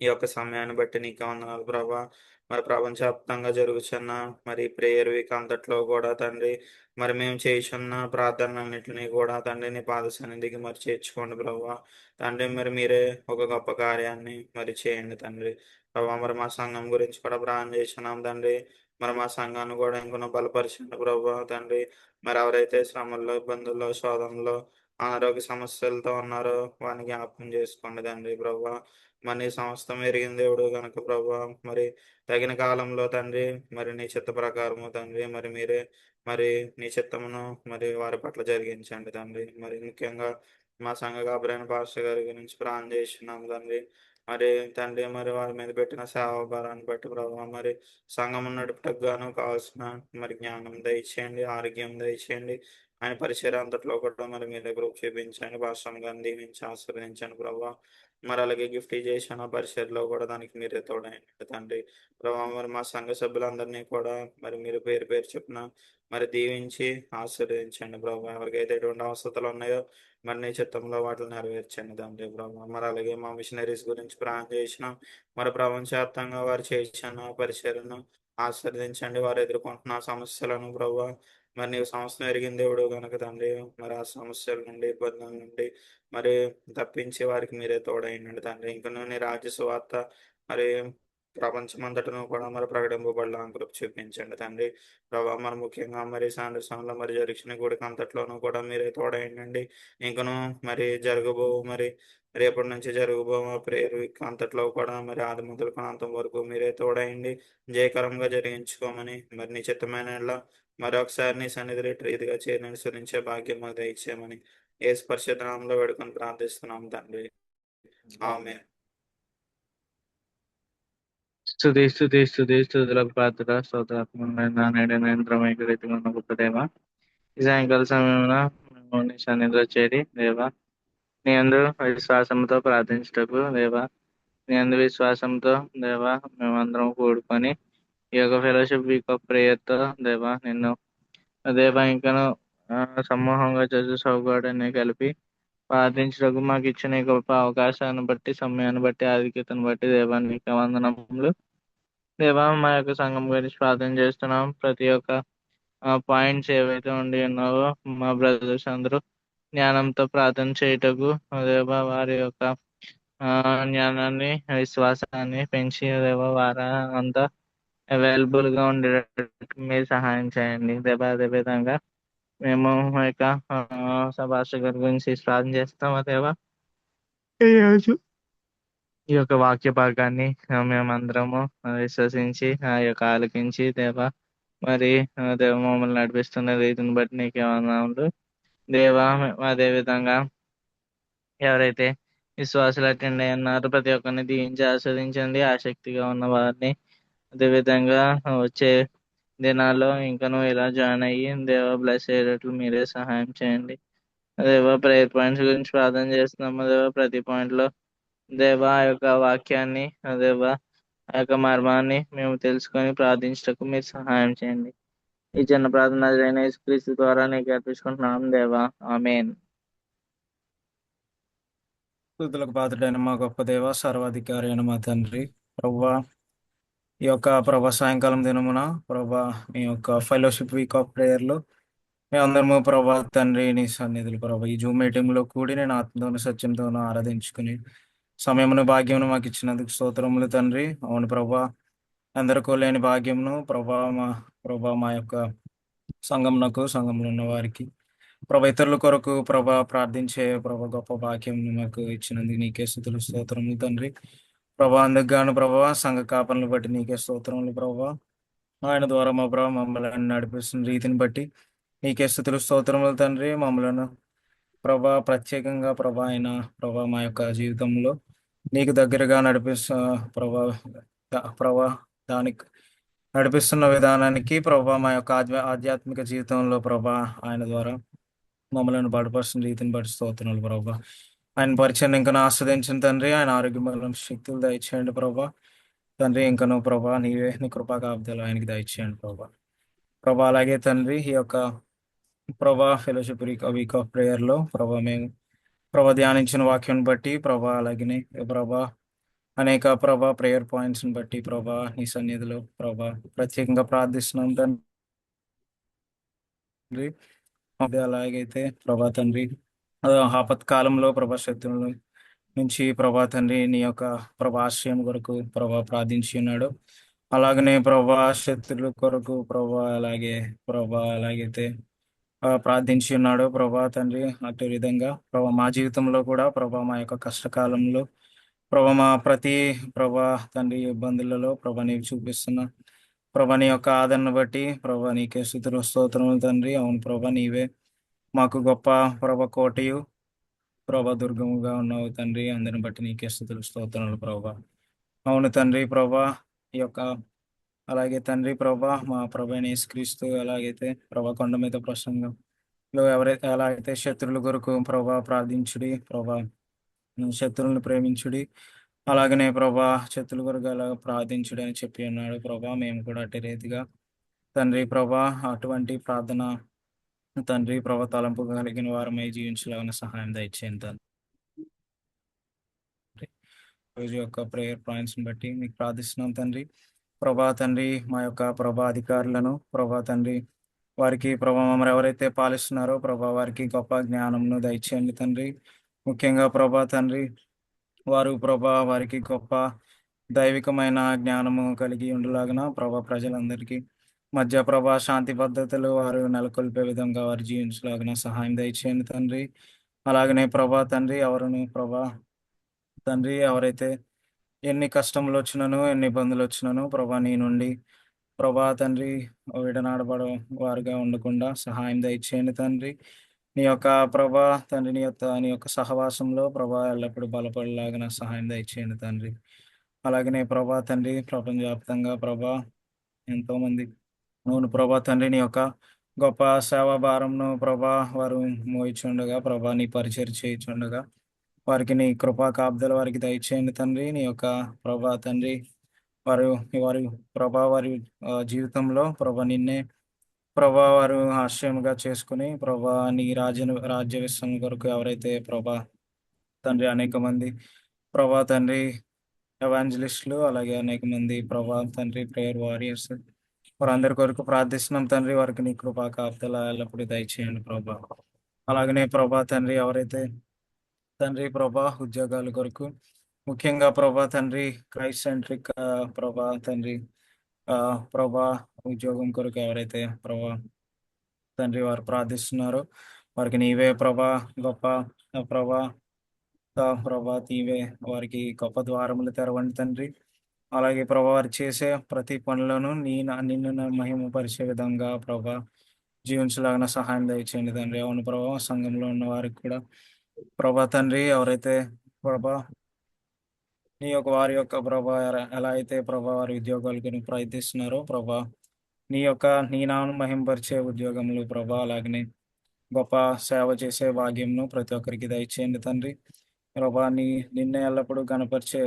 ఈ యొక్క సమయాన్ని బట్టి నీకు వందనాలు ప్రభా. మరి ప్రపంచవ్యాప్తంగా జరుగుతున్న మరి ప్రేయర్ వీక్ అంతట్లో కూడా తండ్రి మరి మేము చేస్తున్న ప్రార్థనలన్నింటినీ కూడా తండ్రి నీ పాద సన్నిధికి మరి చేర్చుకోండి ప్రభా. తండ్రి మరి మీరే ఒక గొప్ప కార్యాన్ని మరి చేయండి తండ్రి ప్రభా. మరి మా సంఘం గురించి కూడా ప్రార్థన చేస్తున్నాం తండ్రి. మరి మా సంఘాన్ని కూడా ఇంకొన బలపరచండి ప్రభా తండ్రి. మరి ఎవరైతే శ్రమల్లో ఇబ్బందుల్లో శోధనలో అనారోగ్య సమస్యలతో ఉన్నారో వారిని జ్ఞాపకం చేసుకోండి తండ్రి ప్రభా. మరి నీ సమస్తం ఎరిగిన దేవుడు కనుక ప్రభా మరి తగిన కాలంలో తండ్రి మరి నీ చిత్త ప్రకారము తండ్రి మరి మీరే మరి నీ చిత్తమును మరి వారి పట్ల జరిగించండి తండ్రి. మరి ముఖ్యంగా మా సంఘ కాపురైన పాస్టర్ గారి గురించి ప్రార్థన చేస్తున్నాం తండ్రి. మరి తండ్రి మరి వారి మీద పెట్టిన సేవా భారాన్ని బట్టి ప్రభావ మరి సంఘం నడుపుటకు గాను కావాల్సిన మరి జ్ఞానం దయచేయండి, ఆరోగ్యం దయచేయండి. ఆయన పరిచయం అంతట్లో కూడా మరి మీ దగ్గర చూపించండి. భాషను గాని దీవించి ఆశీర్వదించండి ప్రభావ. మరి అలాగే గిఫ్ట్ చేసిన పరిచయలో కూడా దానికి మీరే తోడైండి తండ్రి ప్రభావ. మరి మా సంఘ సభ్యులందరినీ కూడా మరి మీరు పేరు పేరు చెప్పిన మరి దీవించి ఆశీర్వదించండి ప్రభావ. ఎవరికైతే ఎటువంటి అవసరాలు ఉన్నాయో మరి నీ చిత్తంలో వాటిని నెరవేర్చండి తండ్రి ప్రభావ. మరి అలాగే మా మిషనరీస్ గురించి ప్రార్థన చేసిన మరి ప్రపంచవ్యాప్తంగా వారు చేసిన పరిచయను ఆశీర్వదించండి. వారు ఎదుర్కొంటున్న సమస్యలను ప్రభావ మరి నీవు సమస్యను ఎరిగిన దేవుడు కనుక తండ్రి మరి ఆ సమస్యల నుండి ఇబ్బందుల నుండి మరి తప్పించి వారికి మీరే తోడైండండి తండ్రి. ఇంకనూ నీ రాజ్య సువార్త మరి ప్రపంచమంతటను కూడా మరి ప్రకటింపబడాలని కృప చూపించండి తండ్రి ప్రభావ. మరి ముఖ్యంగా మరి సాయంత్రంలో మరి జరిగిన గుడికి అంతట్లోనూ కూడా మీరే తోడైండండి. ఇంకనూ మరి జరగబో మరి రేపటి నుంచి జరగబో ప్రేయర్ వీక్ అంతట్లో కూడా మరి ఆది మొదలుకొని అంతం వరకు మీరే తోడైండి జయకరంగా జరిగించుకోమని మరి నీ చిత్తమైన మరొకసారి నీ సన్నిధిలో రీతిగా చేరిన అనుసరించే భాగ్యం మాకు దయచేయమని యేసు పరిశుద్ధ నామములో వేడుకొని ప్రార్థిస్తున్నాం తండ్రి. ఆమేన్. స్తుతులకు పాత్ర స్తోత్రాత్మకమైన నేడైనంతరమైక రీతిగా ఉన్న గొప్ప దేవ, ఈ సాయంకాల సమయంలో మేము నీ సన్నిధిలో చేరి దేవా నీ అందు విశ్వాసంతో ప్రార్థించుటకు దేవా నీ అందు విశ్వాసంతో దేవా మేమందరం కూడుకొని ఈ యొక్క ఫెలోషిప్ వీక్ ఆఫ్ ప్రేయర్ తో దేవా నిన్ను దేవా ఇంకను సమూహంగా చదువు సౌకర్యాన్ని కలిపి ప్రార్థించడానికి మాకు ఇచ్చిన ఈ గొప్ప అవకాశాన్ని బట్టి సమయాన్ని బట్టి ఆధిక్యతను బట్టి దేవానికి వందనములు. దేవా మా యొక్క సంఘం గురించి ప్రార్థన చేస్తున్నాం. ప్రతి ఒక్క పాయింట్స్ ఏవైతే ఉండి ఉన్నావో మా బ్రదర్స్ అందరూ జ్ఞానంతో ప్రార్థన చేయుటకు దేవా వారి యొక్క జ్ఞానాన్ని విశ్వాసాన్ని పెంచి దేవా వారు అంతా అవైలబుల్ గా ఉండేటట్టు మీరు సహాయం చేయండి దేవా. అదే విధంగా మేము మా యొక్క సభాష గారి గురించి ప్రార్థన చేస్తాము దేవా. ఈరోజు ఈ యొక్క వాక్య భాగాన్ని మేమందరము విశ్వసించి ఆ యొక్క ఆలకించి దేవా మరి దేవ మమ్మల్ని నడిపిస్తున్న రీతిని బట్టి నీకేమన్నా దేవా. అదే విధంగా ఎవరైతే విశ్వాసాలు అటెండ్ అయి ఉన్నారో ప్రతి ఒక్కరిని దీవించి ఆస్వాదించండి. ఆసక్తిగా ఉన్న వారిని అదేవిధంగా వచ్చే దినాల్లో ఇంకనూ ఇలా జాయిన్ అయ్యి దేవ బ్లెస్ అయ్యేటట్లు మీరే సహాయం చేయండి దేవా. ప్రేయర్ పాయింట్స్ గురించి ప్రార్థన చేస్తున్నాము దేవా. ప్రతి పాయింట్ లో దేవా ఆ యొక్క వాక్యాన్ని దేవా ఆ యొక్క మర్మాన్ని మేము తెలుసుకొని ప్రార్థించటకు మీరు సహాయం చేయండి. ఈ చిన్న ప్రార్థన యేసుక్రీస్తు ద్వారా నీకు అర్పించుకుంటున్నాం దేవా. ఆమేన్. స్తుతులకు పాత్రుడైన మా గొప్ప దేవ, సర్వాధికారి అయిన మా తండ్రి ప్రభువా, ఈ యొక్క ప్రభా సాయంకాలం దినమున ప్రభా మీ యొక్క ఫెలోషిప్ వీక్ ఆఫ్ ప్రేయర్లో మేమందరము ప్రభా తండ్రి నీ సన్నిధులు ప్రభా ఈ జూమ్ మీటింగ్లో కూడి నేను ఆత్మతోను సత్యంతోను ఆరాధించుకుని సమయమును భాగ్యమును మాకు ఇచ్చినందుకు స్తోత్రములు తండ్రి. అవును ప్రభా, అందరికీ లేని భాగ్యమును ప్రభా మా యొక్క సంఘంలో ఉన్న వారికి ప్రభా ఇతరుల కొరకు ప్రభా ప్రార్థించే ప్రభా గొప్ప భాగ్యం మాకు ఇచ్చినందుకు నీకే స్తుతులు స్తోత్రములు తండ్రి. ప్రభా అందుకు గాను ప్రభా సంఘ కాపలను బట్టి నీకే స్తోత్రములు ప్రభా. ఆయన ద్వారా మా ప్రభా మమ్మల్ని నడిపిస్తున్న రీతిని బట్టి నీకే స్తుతులు స్తోత్రములు తండ్రి. మమ్మలను ప్రభా ప్రత్యేకంగా ప్రభా అయిన ప్రభా మా యొక్క జీవితంలో నీకు దగ్గరగా ప్రభా ప్రభా దానికి నడిపిస్తున్న విధానానికి ప్రభా మా యొక్క ఆధ్యాత్మిక జీవితంలో ప్రభా ఆయన ద్వారా మమ్మల్ని బలపరుస్తున్న రీతిని బట్టి స్తోత్రాలు ప్రభా. ఆయన పరిచయం ఇంకా ఆస్వాదించిన తండ్రి, ఆయన ఆరోగ్యం శక్తులు దయచేయండి ప్రభా. తండ్రి ఇంకను ప్రభా నీవే నీ కృపా కాపుదలు ఆయనకి దయచేయండి ప్రభా. ప్రభా అలాగే తండ్రి ఈ యొక్క ప్రభా ఫెలోషిప్ వీక్ ఆఫ్ ప్రేయర్లో ప్రభా మేము ప్రభా ధ్యానించిన వాక్యం బట్టి ప్రభా అలాగనే ప్రభా అనేక ప్రభా ప్రేయర్ పాయింట్స్ని బట్టి ప్రభా నీ సన్నిధిలో ప్రభా ప్రత్యేకంగా ప్రార్థిస్తున్నాం తండ్రి. అదే అలాగైతే ప్రభా తండ్రి ఆపత్కాలంలో ప్రభా శత్రువుల నుంచి ప్రభా తండ్రి నీ యొక్క ప్రభా ఆశ్రయం కొరకు ప్రభా ప్రార్థించి ఉన్నాడు. అలాగనే ప్రభా శత్రుల కొరకు ప్రభా అలాగైతే ప్రార్థించి ఉన్నాడు ప్రభా తండ్రి. అటు విధంగా ప్రభా మా జీవితంలో కూడా ప్రభా మా యొక్క కష్టకాలంలో ప్రభా మా ప్రతి ప్రభా తండ్రి ఇబ్బందులలో ప్రభా నీవు చూపిస్తున్న ప్రభా నీ యొక్క ఆదరణ బట్టి ప్రభా నీకే స్తుతులు స్తోత్రములు తండ్రి. అవును ప్రభా నీవే మాకు గొప్ప ప్రభా కోటయు ప్రభా దుర్గముగా ఉన్నావు తండ్రి. అందరిని బట్టి నీకే స్తుతులు స్తోత్రములు ప్రభా. అవును తండ్రి ప్రభా ఈ యొక్క అలాగే తండ్రి ప్రభా మా ప్రభు యేసుక్రీస్తు అలాగైతే ప్రభా కొండ మీద ప్రసంగంలో ఎవరైతే అలాగైతే శత్రువుల కొరకు ప్రభా ప్రార్థించుడి ప్రభా శత్రువులను ప్రేమించుడి అలాగనే ప్రభా శత్రువుల కొరకు అలా ప్రార్థించుడి అని చెప్పి ఉన్నాడు ప్రభా. మేము కూడా అట్టి రీతిగా తండ్రి ప్రభా అటువంటి ప్రార్థన తండ్రి ప్రభా తలంపు కలిగిన వారమై జీవించలాగిన సహాయం దయచేయండి తండ్రి. రోజు యొక్క ప్రేయర్ పాయింట్స్ని బట్టి మీకు ప్రార్థిస్తున్నాం తండ్రి. ప్రభా తండ్రి మా యొక్క ప్రభా అధికారులను ప్రభా తండ్రి వారికి ప్రభా మమ్మల్ని ఎవరైతే పాలిస్తున్నారో ప్రభా వారికి గొప్ప జ్ఞానంను దయచేయండి తండ్రి. ముఖ్యంగా ప్రభా తండ్రి వారు ప్రభా వారికి గొప్ప దైవికమైన జ్ఞానము కలిగి ఉండలాగిన ప్రభా ప్రజలందరికీ మధ్య ప్రభా శాంతి పద్ధతులు వారు నెలకొల్పే విధంగా వారు జీవించలాగిన సహాయం దయచేయండి తండ్రి. అలాగనే ప్రభా తండ్రి ఎవరును ప్రభా తండ్రి ఎవరైతే ఎన్ని కష్టములు వచ్చినను ఎన్ని ఇబ్బందులు వచ్చినను ప్రభా నీ నుండి ప్రభా తండ్రి విడనాడబడ వారుగా ఉండకుండా సహాయం దయచేయండి తండ్రి. నీ యొక్క ప్రభా తండ్రి నీ యొక్క సహవాసంలో ప్రభా ఎల్లప్పుడూ బలపడలాగిన సహాయం దయచేయండి తండ్రి. అలాగనే ప్రభా తండ్రి ప్రపంచవ్యాప్తంగా ప్రభా ఎంతోమంది అవును ప్రభా తండ్రి నీ యొక్క గొప్ప సేవా భారంను ప్రభా వారు మోయిచుండగా ప్రభా నీ పరిచయం చేయుచుండగా వారికి నీ కృపా కాపుదల వారికి దయచేయండి తండ్రి. నీ యొక్క ప్రభా తండ్రి వారి ప్రభా వారి జీవితంలో ప్రభా నిన్నే ప్రభా వారు ఆశ్రయముగా చేసుకుని ప్రభా నీ రాజ్య విశ్వం కొరకు ఎవరైతే ప్రభా తండ్రి అనేక మంది ప్రభా తండ్రి ఎవాంజలిస్టులు అలాగే అనేక మంది ప్రభా తండ్రి ప్రేయర్ వారియర్స్ వారందరి కొరకు ప్రార్థిస్తున్నాం తండ్రి. వారికి నీ కృపా కాపుదల ఎల్లప్పుడూ దయచేయండి ప్రభా. అలాగనే ప్రభా తండ్రి ఎవరైతే తండ్రి ప్రభా ఉద్యోగాల కొరకు ముఖ్యంగా ప్రభా తండ్రి క్రైస్ట్ సెంట్రిక్ ప్రభా తండ్రి ప్రభా ఉద్యోగం కొరకు ఎవరైతే ప్రభా తండ్రి వారు ప్రార్థిస్తున్నారో వారికి నీవే ప్రభా గొప్ప ప్రభా ప్రభా నీవే వారికి గొప్ప ద్వారములు తెరవండి తండ్రి. అలాగే ప్రభా వారు చేసే ప్రతి పనులను నిన్ను మహిమపరిచే విధంగా ప్రభా జీవించలాగిన సహాయం దయచేయండి తండ్రి. అవును ప్రభా సంఘంలో ఉన్న వారికి కూడా ప్రభా తండ్రి ఎవరైతే ప్రభా నీ యొక్క వారి యొక్క ప్రభా ఎలా అయితే ప్రభా వారి ఉద్యోగాలకు ప్రయత్నిస్తున్నారో ప్రభా నీ నామం మహింపరిచే ఉద్యోగములు ప్రభా అలాగనే గొప్ప సేవ చేసే భాగ్యంను ప్రతి ఒక్కరికి దయచేయండి తండ్రి. ప్రభా నిన్నే ఎల్లప్పుడూ కనపరిచే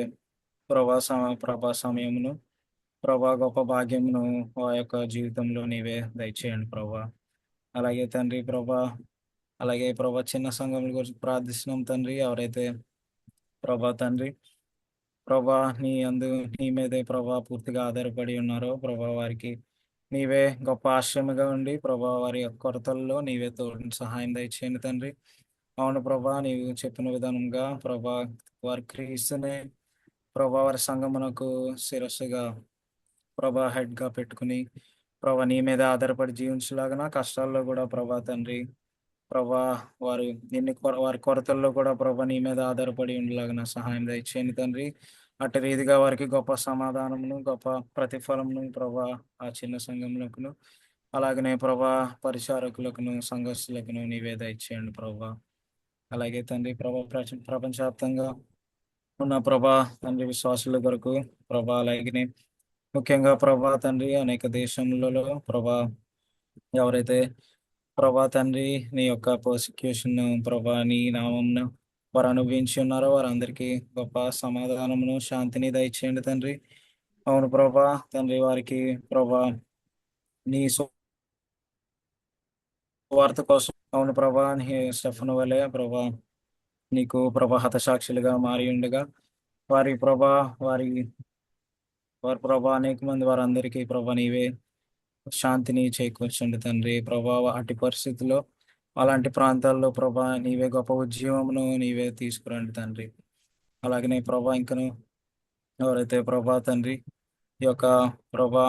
ప్రభా సమయమును ప్రభా గొప్ప భాగ్యమును ఆ యొక్క జీవితంలో నీవే దయచేయండి ప్రభా. అలాగే తండ్రి అలాగే ప్రభా చిన్న సంఘముల గురించి ప్రార్థిస్తున్నాం తండ్రి. ఎవరైతే ప్రభా తండ్రి ప్రభా నీ మీదే ప్రభా పూర్తిగా ఆధారపడి ఉన్నారో ప్రభా వారికి నీవే గొప్ప ఆశ్రయముగా ఉండి ప్రభా వారి యొక్క కొరతల్లో నీవే తోడు సహాయం దయచేయండి తండ్రి. అవును ప్రభా, నీవు చెప్పిన విధానంగా ప్రభా వారి క్రీస్తునే ప్రభా వారి సంఘమునకు శిరస్సుగా ప్రభా హెడ్గా పెట్టుకుని ప్రభా నీ మీద ఆధారపడి జీవించలాగా కష్టాల్లో కూడా ప్రభా తండ్రి ప్రభా వారు వారి కొరతల్లో కూడా ప్రభా నీ మీద ఆధారపడి ఉండేలాగా సహాయం దయచేయండి తండ్రి. అటు రీతిగా వారికి గొప్ప సమాధానమును గొప్ప ప్రతిఫలమును ప్రభా ఆ చిన్న సంఘములకును అలాగనే ప్రభా పరిచారకులకును సంఘస్థులకును నీవే దయచేయండి ప్రభా. అలాగే తండ్రి ప్రభా ప్రపంచవ్యాప్తంగా ఉన్న ప్రభా తండ్రి విశ్వాసుల కొరకు ప్రభా అలాగే ముఖ్యంగా ప్రభా తండ్రి అనేక దేశములలో ప్రభా ఎవరైతే ప్రభా తండ్రి నీ యొక్క పర్సిక్యూషన్ ప్రభా నీ నామంను వారు అనుభవించి ఉన్నారో వారందరికీ గొప్ప సమాధానమును శాంతిని దయచేయండి తండ్రి. అవును ప్రభా తండ్రి వారికి ప్రభా నీ వార్త కోసం అవును ప్రభా నీ స్టెఫను వలె ప్రభా నీకు ప్రభా హతసాక్షులుగా మారి ఉండగా వారి ప్రభా వారి వారి ప్రభా అనేక మంది వారందరికీ ప్రభా నీవే శాంతిని చేకూర్చండి తండ్రి. ప్రభా అటు పరిస్థితుల్లో అలాంటి ప్రాంతాల్లో ప్రభా నీవే గొప్ప ఉద్యమమును నీవే తీసుకురండి తండ్రి. అలాగనే ప్రభా ఇంకను ఎవరైతే ప్రభా తండ్రి ఈ యొక్క ప్రభా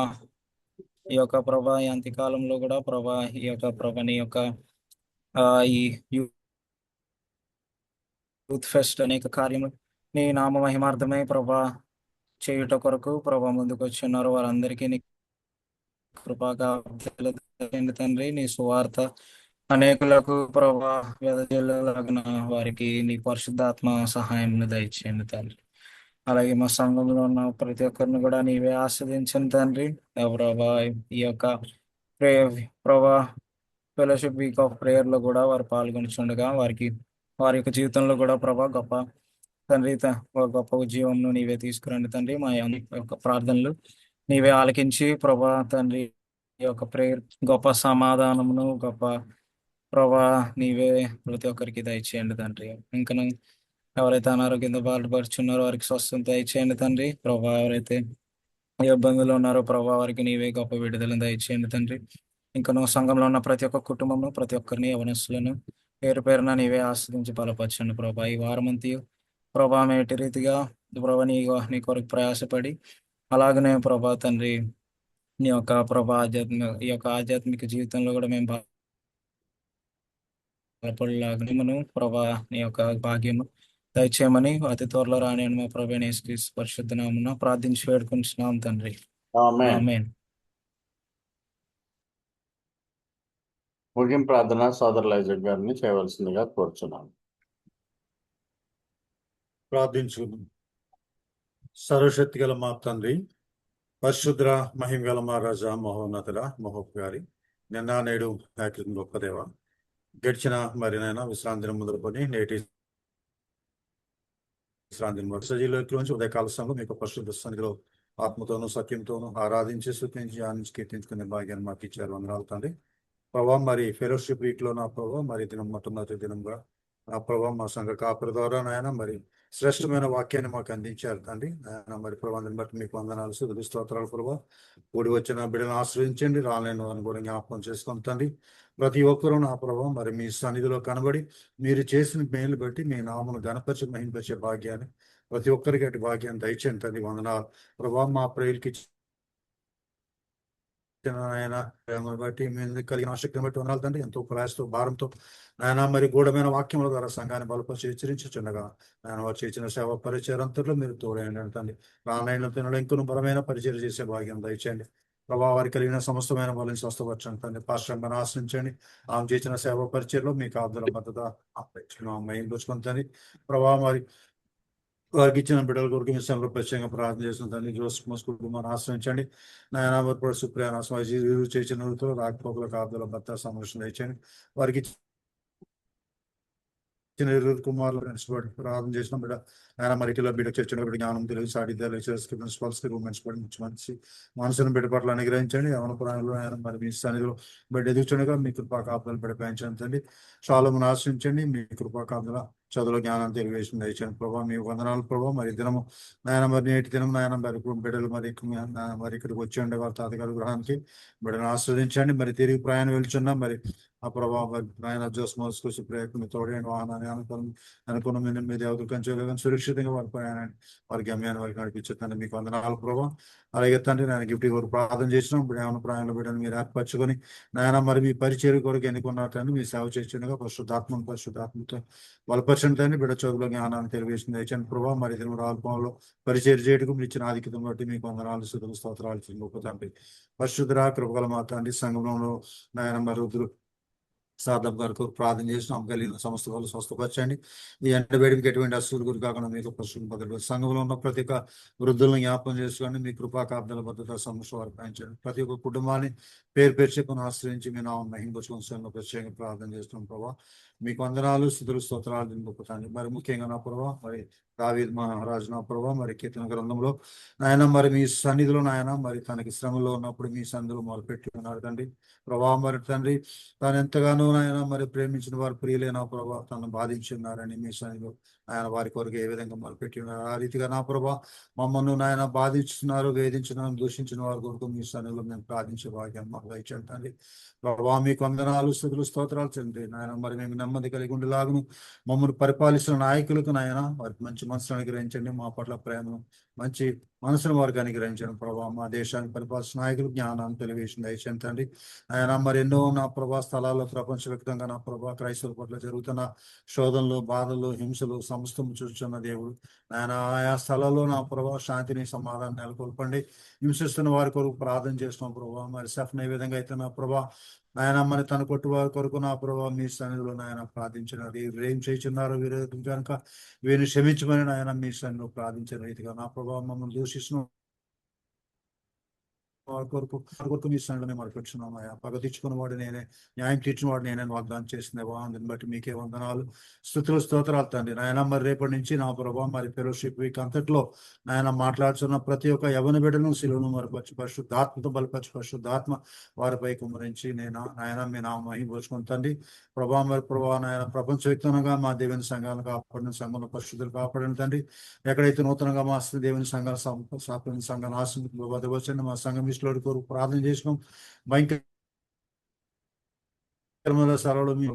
ఈ అంత్యకాలంలో కూడా ప్రభా ఈ యొక్క ప్రభా నీ యొక్క ఈ యూత్ ఫెస్ట్ అనేక కార్యములు నీ నామ మహిమార్థమై ప్రభా చేయుట కొరకు ప్రభా ముందుకు వచ్చి ఉన్నారు వారందరికీ నీ కృపగా తండ్రి. నీ సువార్త అనేకులకు ప్రభా వెదజల్లలాగిన వారికి నీ పరిశుద్ధాత్మ సహాయం దయచేయండి తండ్రి. అలాగే మా సంఘంలో ఉన్న ప్రతి ఒక్కరిని కూడా నీవే ఆస్వాదించండి తండ్రి. ప్రభా ఈ యొక్క ప్రభా ఫెలోషిప్ వీక్ ఆఫ్ ప్రేయర్ లో కూడా వారు పాల్గొనిచుండగా వారి యొక్క జీవితంలో కూడా ప్రభా గొప్ప తండ్రి గొప్ప ఉద్యోగంను నీవే తీసుకురండి తండ్రి. మా యొక్క ప్రార్థనలు నీవే ఆలకించి ప్రభా తండ్రి ఈ యొక్క ప్రేయర్ గొప్ప సమాధానమును గొప్ప ప్రభా నీవే ప్రతి ఒక్కరికి దయచేయండి తండ్రి. ఇంకను ఎవరైతే అనారోగ్యంతో బాధపడుచున్నారో వారికి స్వస్థత దయచేయండి తండ్రి. ప్రభా ఎవరైతే ఇబ్బందులు ఉన్నారో ప్రభా వారికి నీవే గొప్ప విడుదలను దయచేయండి తండ్రి. ఇంకను సంఘంలో ఉన్న ప్రతి ఒక్క కుటుంబము ప్రతి ఒక్కరిని యవనస్తులను పేరు పేరున నీవే ఆస్వాదించి బలపరచండి ప్రభా. ఈ వారమంతి ప్రభా మేటి రీతిగా ప్రభా నీ కొరకు ప్రయాసపడి అలాగనే ప్రభా తండ్రి నీ యొక్క ప్రభా ఈ యొక్క ఆధ్యాత్మిక జీవితంలో కూడా మేము బలపడలాగను ప్రభా నీ యొక్క భాగ్యము దయచేయమని అతి త్వరలో రాని మా ప్రభు యేసుక్రీస్తు పరిశుద్ధ నామమున ప్రార్థించి వేడుకుంటున్నాం తండ్రి. ఆమేన్. ఆమేన్. ముగింపు ప్రార్థన సోదరుల ఐజక్ గారిని చేయవలసిందిగా కోరుచున్నాను. ప్రార్థించుకుందాం. సర్వశక్తి గల మా తండ్రి, పరిశుద్ర మహిమ గల మా రాజా, మహోన్నతుల మహోప్ గారి నిన్న నేడు నాయకులు గొప్ప దేవ, గడిచిన మరినైనా విశ్రాంతిని మొదలుకొని నేటి విశ్రాంతిని సజీలోకి ఉదయకాల సమయంలో మీకు పరిశుద్ధ సన్నిధిలో ఆత్మతోనూ సత్యంతోనూ ఆరాధించి స్తుతించి ఆనందించి కీర్తించుకునే భాగ్యాన్ని మాకు ఇచ్చారు. వందనాలు తండ్రి. ప్రభావ మరి ఫెలోషిప్ వీక్ లో నా ప్రభావ మరి దినం మొట్టమొదటి దినంగా నా ప్రభావ మా సంఘ కాపుల ద్వారా నాయన మరి శ్రేష్టమైన వాక్యాన్ని మాకు అందించారు తండ్రి. ఆయన మరి ప్రభావం బట్టి మీకు వందనాలు స్తుతులు స్తోత్రాలు ప్రభావ. కూడి వచ్చిన బిడ్డను ఆశ్రయించండి, రాలేని వారిని కూడా జ్ఞాపకం చేసుకొని తండ్రి. ప్రతి ఒక్కరూ నా ప్రభావం మరి మీ సన్నిధిలో కనబడి మీరు చేసిన మేలు బట్టి మీ నామను గణపరిచి మహింపరిచే భాగ్యాన్ని ప్రతి ఒక్కరికి అటు భాగ్యాన్ని దయచేయండి తండ్రి. వందనాలు ప్రభావం. మా ప్రేయర్కి ఆయన బట్టి మేము కలిగిన ఆసక్తిని బట్టి వందనాలు తండ్రి. ఎంతో ప్రయాసతో భారంతో ఆయన మరి గూఢమైన వాక్యముల ద్వారా సంఘాన్ని బలపరిచి హెచ్చరించుచుండగా ఆయన వారు చేసిన సేవ పరిచయంతలో మీరు తోడైండి తండ్రి. రానాయన తినలో ఇంకొన బలమైన పరిచయం చేసే భాగ్యం దయచేయండి ప్రభావ. వారికి కలిగిన సమస్తమైన వాళ్ళని స్వస్థపరచండి తండ్రి. పాశ్రంగా ఆశ్రయించండి. ఆమె చేసిన సేవ పరిచయంలో మీకు ఆదుల మద్దతు మైంపుచ్చుకొని తండ్రి ప్రభావ. మరి వారికి ఇచ్చిన బిడ్డల కొరకు విషయంలో ప్రత్యేకంగా ప్రార్థన చేసిన తండ్రి. జోస్మస్ కుటుంబాన్ని ఆశ్రయించండి నాయన. మరి సుప్రియాన చేసిన రాకపోకలకు ఆదుల భర్త సంరక్షణ ఇచ్చండి. వారికి కుమారులు ప్రార్థన చేసిన బిడ్డ ఆయన మరి ఇటీవల బిడ్డ చర్చలో జ్ఞానం తెలియదు సాటిద్దాలు ప్రిన్సిపల్స్ రూమెన్స్ పడి మంచి మనసును బిడ్డ పట్ల అనుగ్రహించండి. యవన ప్రాణంలో ఆయన మరి మీ సన్నిధిలో బిడ్డ ఎదుగుతుండగా మీ కృపా కాపుదలు బిడ్డ పెంచండి. శాలమును ఆశ్రయించండి. మీ కృపా కాపుదల చదువులో జ్ఞానం తెలియజేసింది దయచేయండి ప్రభావ. మీ వందనాలు ప్రభావ. మరి దినము నాయన మరి నేటి దినం నాయన మరి బిడ్డలు మరి ఇక్కడికి వచ్చి వారి తాతగారి గృహానికి బిడ్డను ఆస్వాదించండి. మరి తిరిగి ప్రయాణం వెళ్తున్నా మరి ఆ ప్రభావ ఆయన జోస్ మోసుకొచ్చి ప్రయత్నం తోడేయండి. వాహనాన్ని అనుకున్న మీ దేవతలు కంచెగా సురక్షితంగా వారి ప్రయాణాన్ని వారి గమ్యాన్ని వారికి నడిపించుతాను. మీకు వందనాలు ప్రభావ. అలాగే తండ్రి నేను గిఫ్ట్ కొరకు ప్రార్థన చేసినాం. ఇప్పుడు ఏమైనా ప్రయాణంలో బిడ్డను మీరు ఏర్పరచుకొని నాయన మరి మీ పరిచయం కొరకు ఎన్నుకున్నట్టు మీ సేవ చేస్తుండగా పరిశుద్ధాత్మతో బలపరచండి తండ్రి. బిడ్డ చదువులో జ్ఞానాన్ని తెలియజేసింది దయచండి ప్రభావ. మరి రాల్పంలో పరిచయం చేయటకు మీరు ఇచ్చిన ఆధిక్యతను బట్టి మీకు వందనాలు స్తుతులు స్తోత్రాలు గొప్ప తండ్రి. పరిశుద్ధ కృపగల మా తండ్రి సంఘంలో నాయన మరి సాధం గారికి ప్రార్థన చేసినాం. కలిగిన సమస్త వాళ్ళు స్వస్థపరచండి. ఈ ఎండవేడికి ఎటువంటి అసలు గురి కాకుండా మీకు పశువులు సంఘంలో ఉన్న ప్రతి ఒక్క వృద్ధులను జ్ఞాపకం చేసుకోండి. మీ కృపా కాపుదల భద్రత సమస్య అర్పించండి. ప్రతి ఒక్క కుటుంబాన్ని పేరు చెప్పుకొని ఆశ్రయించి మీ నామం మహింపచుకొని ప్రత్యేకంగా ప్రార్థన చేస్తున్నాం ప్రభావ. మీకు వందనాలు స్తుతులు స్తోత్రాలు గొప్పతాండి. మరి ముఖ్యంగా నా ప్రభావ మరి దావీదు మహారాజు నా ప్రభావ మరి కీర్తన గ్రంథంలో నాయన మరి మీ సన్నిధిలో నాయన మరి తనకి శ్రమలో ఉన్నప్పుడు మీ సన్నిధిలో మొదలుపెట్టి ఉన్నారు తండ్రి ప్రభావ. మరి తండ్రి తాను ఎంతగానో నాయన మరి ప్రేమించిన వారు ప్రియులైన ప్రభావ తను బాధించి ఉన్నారని మీ సన్నిధిలో ఆయన వారి కొరకు ఏ విధంగా మొదలుపెట్టి ఉన్నారు. ఆ రీతిగా నా ప్రభావ మమ్మల్ని నాయన బాధించుతున్నారు, వేధించిన దూషించిన వారి కొరకు మీ సన్నిధిలో మేము ప్రార్థించే భాగ్యం మాకు దయచేయండి ప్రభావ. మీకు వందనాలు స్తుతులు స్తోత్రాలు చెంది నాయన మరి మేము నెమ్మది కలిగి ఉండేలాగును మమ్మల్ని పరిపాలిస్తున్న నాయకులకు నాయన వారికి మంచి మనసును అనుగ్రహించండి. మా పట్ల ప్రేమను మంచి మనసును వారికి అనుగ్రహించండి ప్రభావ. మా దేశానికి పరిపాలిస్తున్న నాయకులు జ్ఞానాన్ని తెలియజేసింది దయచేయండి ఆయన. మరి ఎన్నో నా ప్రభా స్థలాల్లో ప్రపంచవ్యాప్తంగా నా ప్రభా క్రైస్తవుల పట్ల జరుగుతున్న శోధనలు, బాధలు, హింసలు సమస్తము చూస్తున్న దేవుడు ఆయన. ఆయా స్థలాల్లో నా ప్రభా శాంతిని సమాధానం నెలకొల్పండి. హింసిస్తున్న వారి కొరకు ప్రార్థన చేస్తున్నాం ప్రభావ. మరి సఫ్న ఏ విధంగా అయితే నా ప్రభా ఆయన మరి తన కొట్టు వారి కొరకు నా ప్రభావ మీ సన్నిధిలో నాయన ప్రార్థించినారు. వీరు ఏం చేస్తున్నారు వీరు కనుక వీరిని క్షమించమని నాయన మీ సన్నిధిలో ప్రార్థించిన రీతిగా నా ప్రభావ మమ్మల్ని దూషిస్తున్న కొరకు మీ సన్నిధిని మరపెట్టున్నామయ్యా. పగ తెచ్చుకున్న వాడు నేనే, న్యాయం తీర్చిన వాడు నేనే వాగ్దానం చేసిందేవా. అందుని బట్టి మీకే వందనాలు స్తుతులు స్తోత్రాలు తండ్రి నాయన. మరి రేపటి నుంచి నా ప్రభావ మరి ఫెలోషిప్ వీక్ అంతట్లో నాయన మాట్లాడుతున్న ప్రతి ఒక్క యవన బిడ్డను శిలువను మరపచ్చు పరిశుద్ధాత్మతో బలపచ్చు పరిశుద్ధాత్మ వారిపై కుమరించి నేను నాయన మీ నామ మహిమపరుచుకుని తండ్రి ప్రభావ. మరి ప్రభావ నాయన ప్రపంచవ్యాప్తంగా మా దేవుని సంఘాలను కాపాడిన సంఘంలో పరిశుద్ధులు కాపాడిన తండ్రి. ఎక్కడైతే నూతనంగా మా దేవుని సంఘాలు సంఘాన్ని ఆశ్రమించండి. మా సంఘం ఇష్టలోడి కొరకు ప్రార్థన చేసినాం. భయంకర సరళ మీ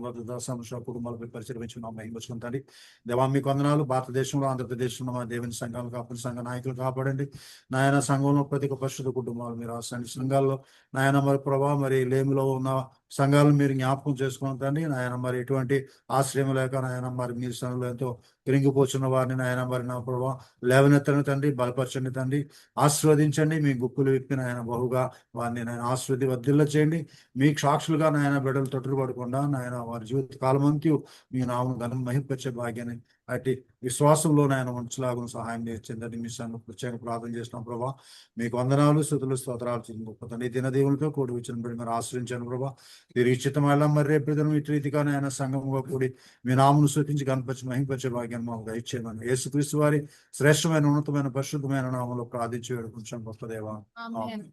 సమస్య కుటుంబాలపై పరిచయం మహిమచుకుంటండి దేవా. మీకు వందనాలు. భారతదేశంలో ఆంధ్రప్రదేశ్లో మా దేవుని సంఘాలు కాపాడి సంఘ నాయకులు కాపాడండి నాయన. సంఘంలో ప్రతి ఒక్క పరిశుద్ధ కుటుంబాలు మీరు రాసండి. సంఘాల్లో నాయన మరి ప్రభావ మరి లేమిలో ఉన్న సంఘాలను మీరు జ్ఞాపకం చేసుకుంటండి నాయన. మరి ఎటువంటి ఆశ్రయం లేక నాయన మరి మీ సంఘంలో ఎంతో పెరిగిపోతున్న వారిని నాయన మరి నా ప్రభావ లేవనెత్తని తండ్రి, బలపరచండి తండ్రి, ఆశీర్వదించండి. మీ గుప్పులు విప్పి నాయన బహుగా వారిని నాయన ఆశీర్వది వర్ధిల్ల చేయండి. మీకు సాక్షులుగా నాయన బిడ్డలు తొట్టుపడకుండా నాయన వారి జీవిత కాలమంతా మీ నామం ఘనం మహింపరిచే భాగ్యాన్ని అట్టి విశ్వాసంలో నాయన ఉంచలాగును సహాయం చేయండి. మీ సంఘం ప్రత్యేక ప్రార్థన చేసిన ప్రభా. మీకు వందనాలు స్తుతులు స్తోత్రాలు గొప్ప తండ్రి. దినదేవులతో కూడి వచ్చిన బిడ్డ మీరు ఆశ్రయించాను ప్రభా. తిరిగి చిత్తమల్ల మరి రేపు ఇటు రీతిగా నాయన సంఘంగా కూడి మీ నామను సూచించి కనపరిచి మహింపరిచే భాగ్యాన్ని మాకు దయచేయమని యేసుక్రీస్తు వారి శ్రేష్టమైన ఉన్నతమైన పరిశుద్ధమైన నామంలో ప్రార్థించి వేడుకుంటాం గొప్ప దేవా. ఆమేన్.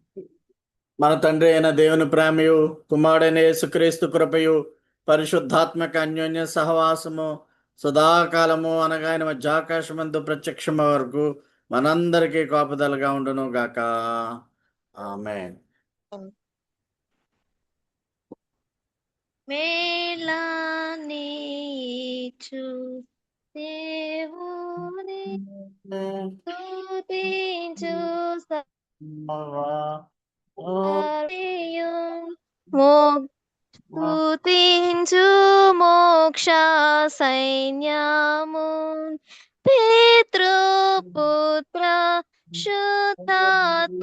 మన తండ్రి అయిన దేవుని ప్రేమయు కుమారుడైన యేసుక్రీస్తు కృపయు పరిశుద్ధాత్మక అన్యోన్య సహవాసము సదాకాలము అనగా ఆయన మధ్య ఆకాశమందు ప్రత్యక్షమ వరకు మనందరికీ కాపుదలగా ఉండును గాక. ఆమేన్. మేలానీచు దేవుని స్తుతించు స్తుతించు మోక్ష సైన్యము పితృపుత్ర శుద్ధాత్మల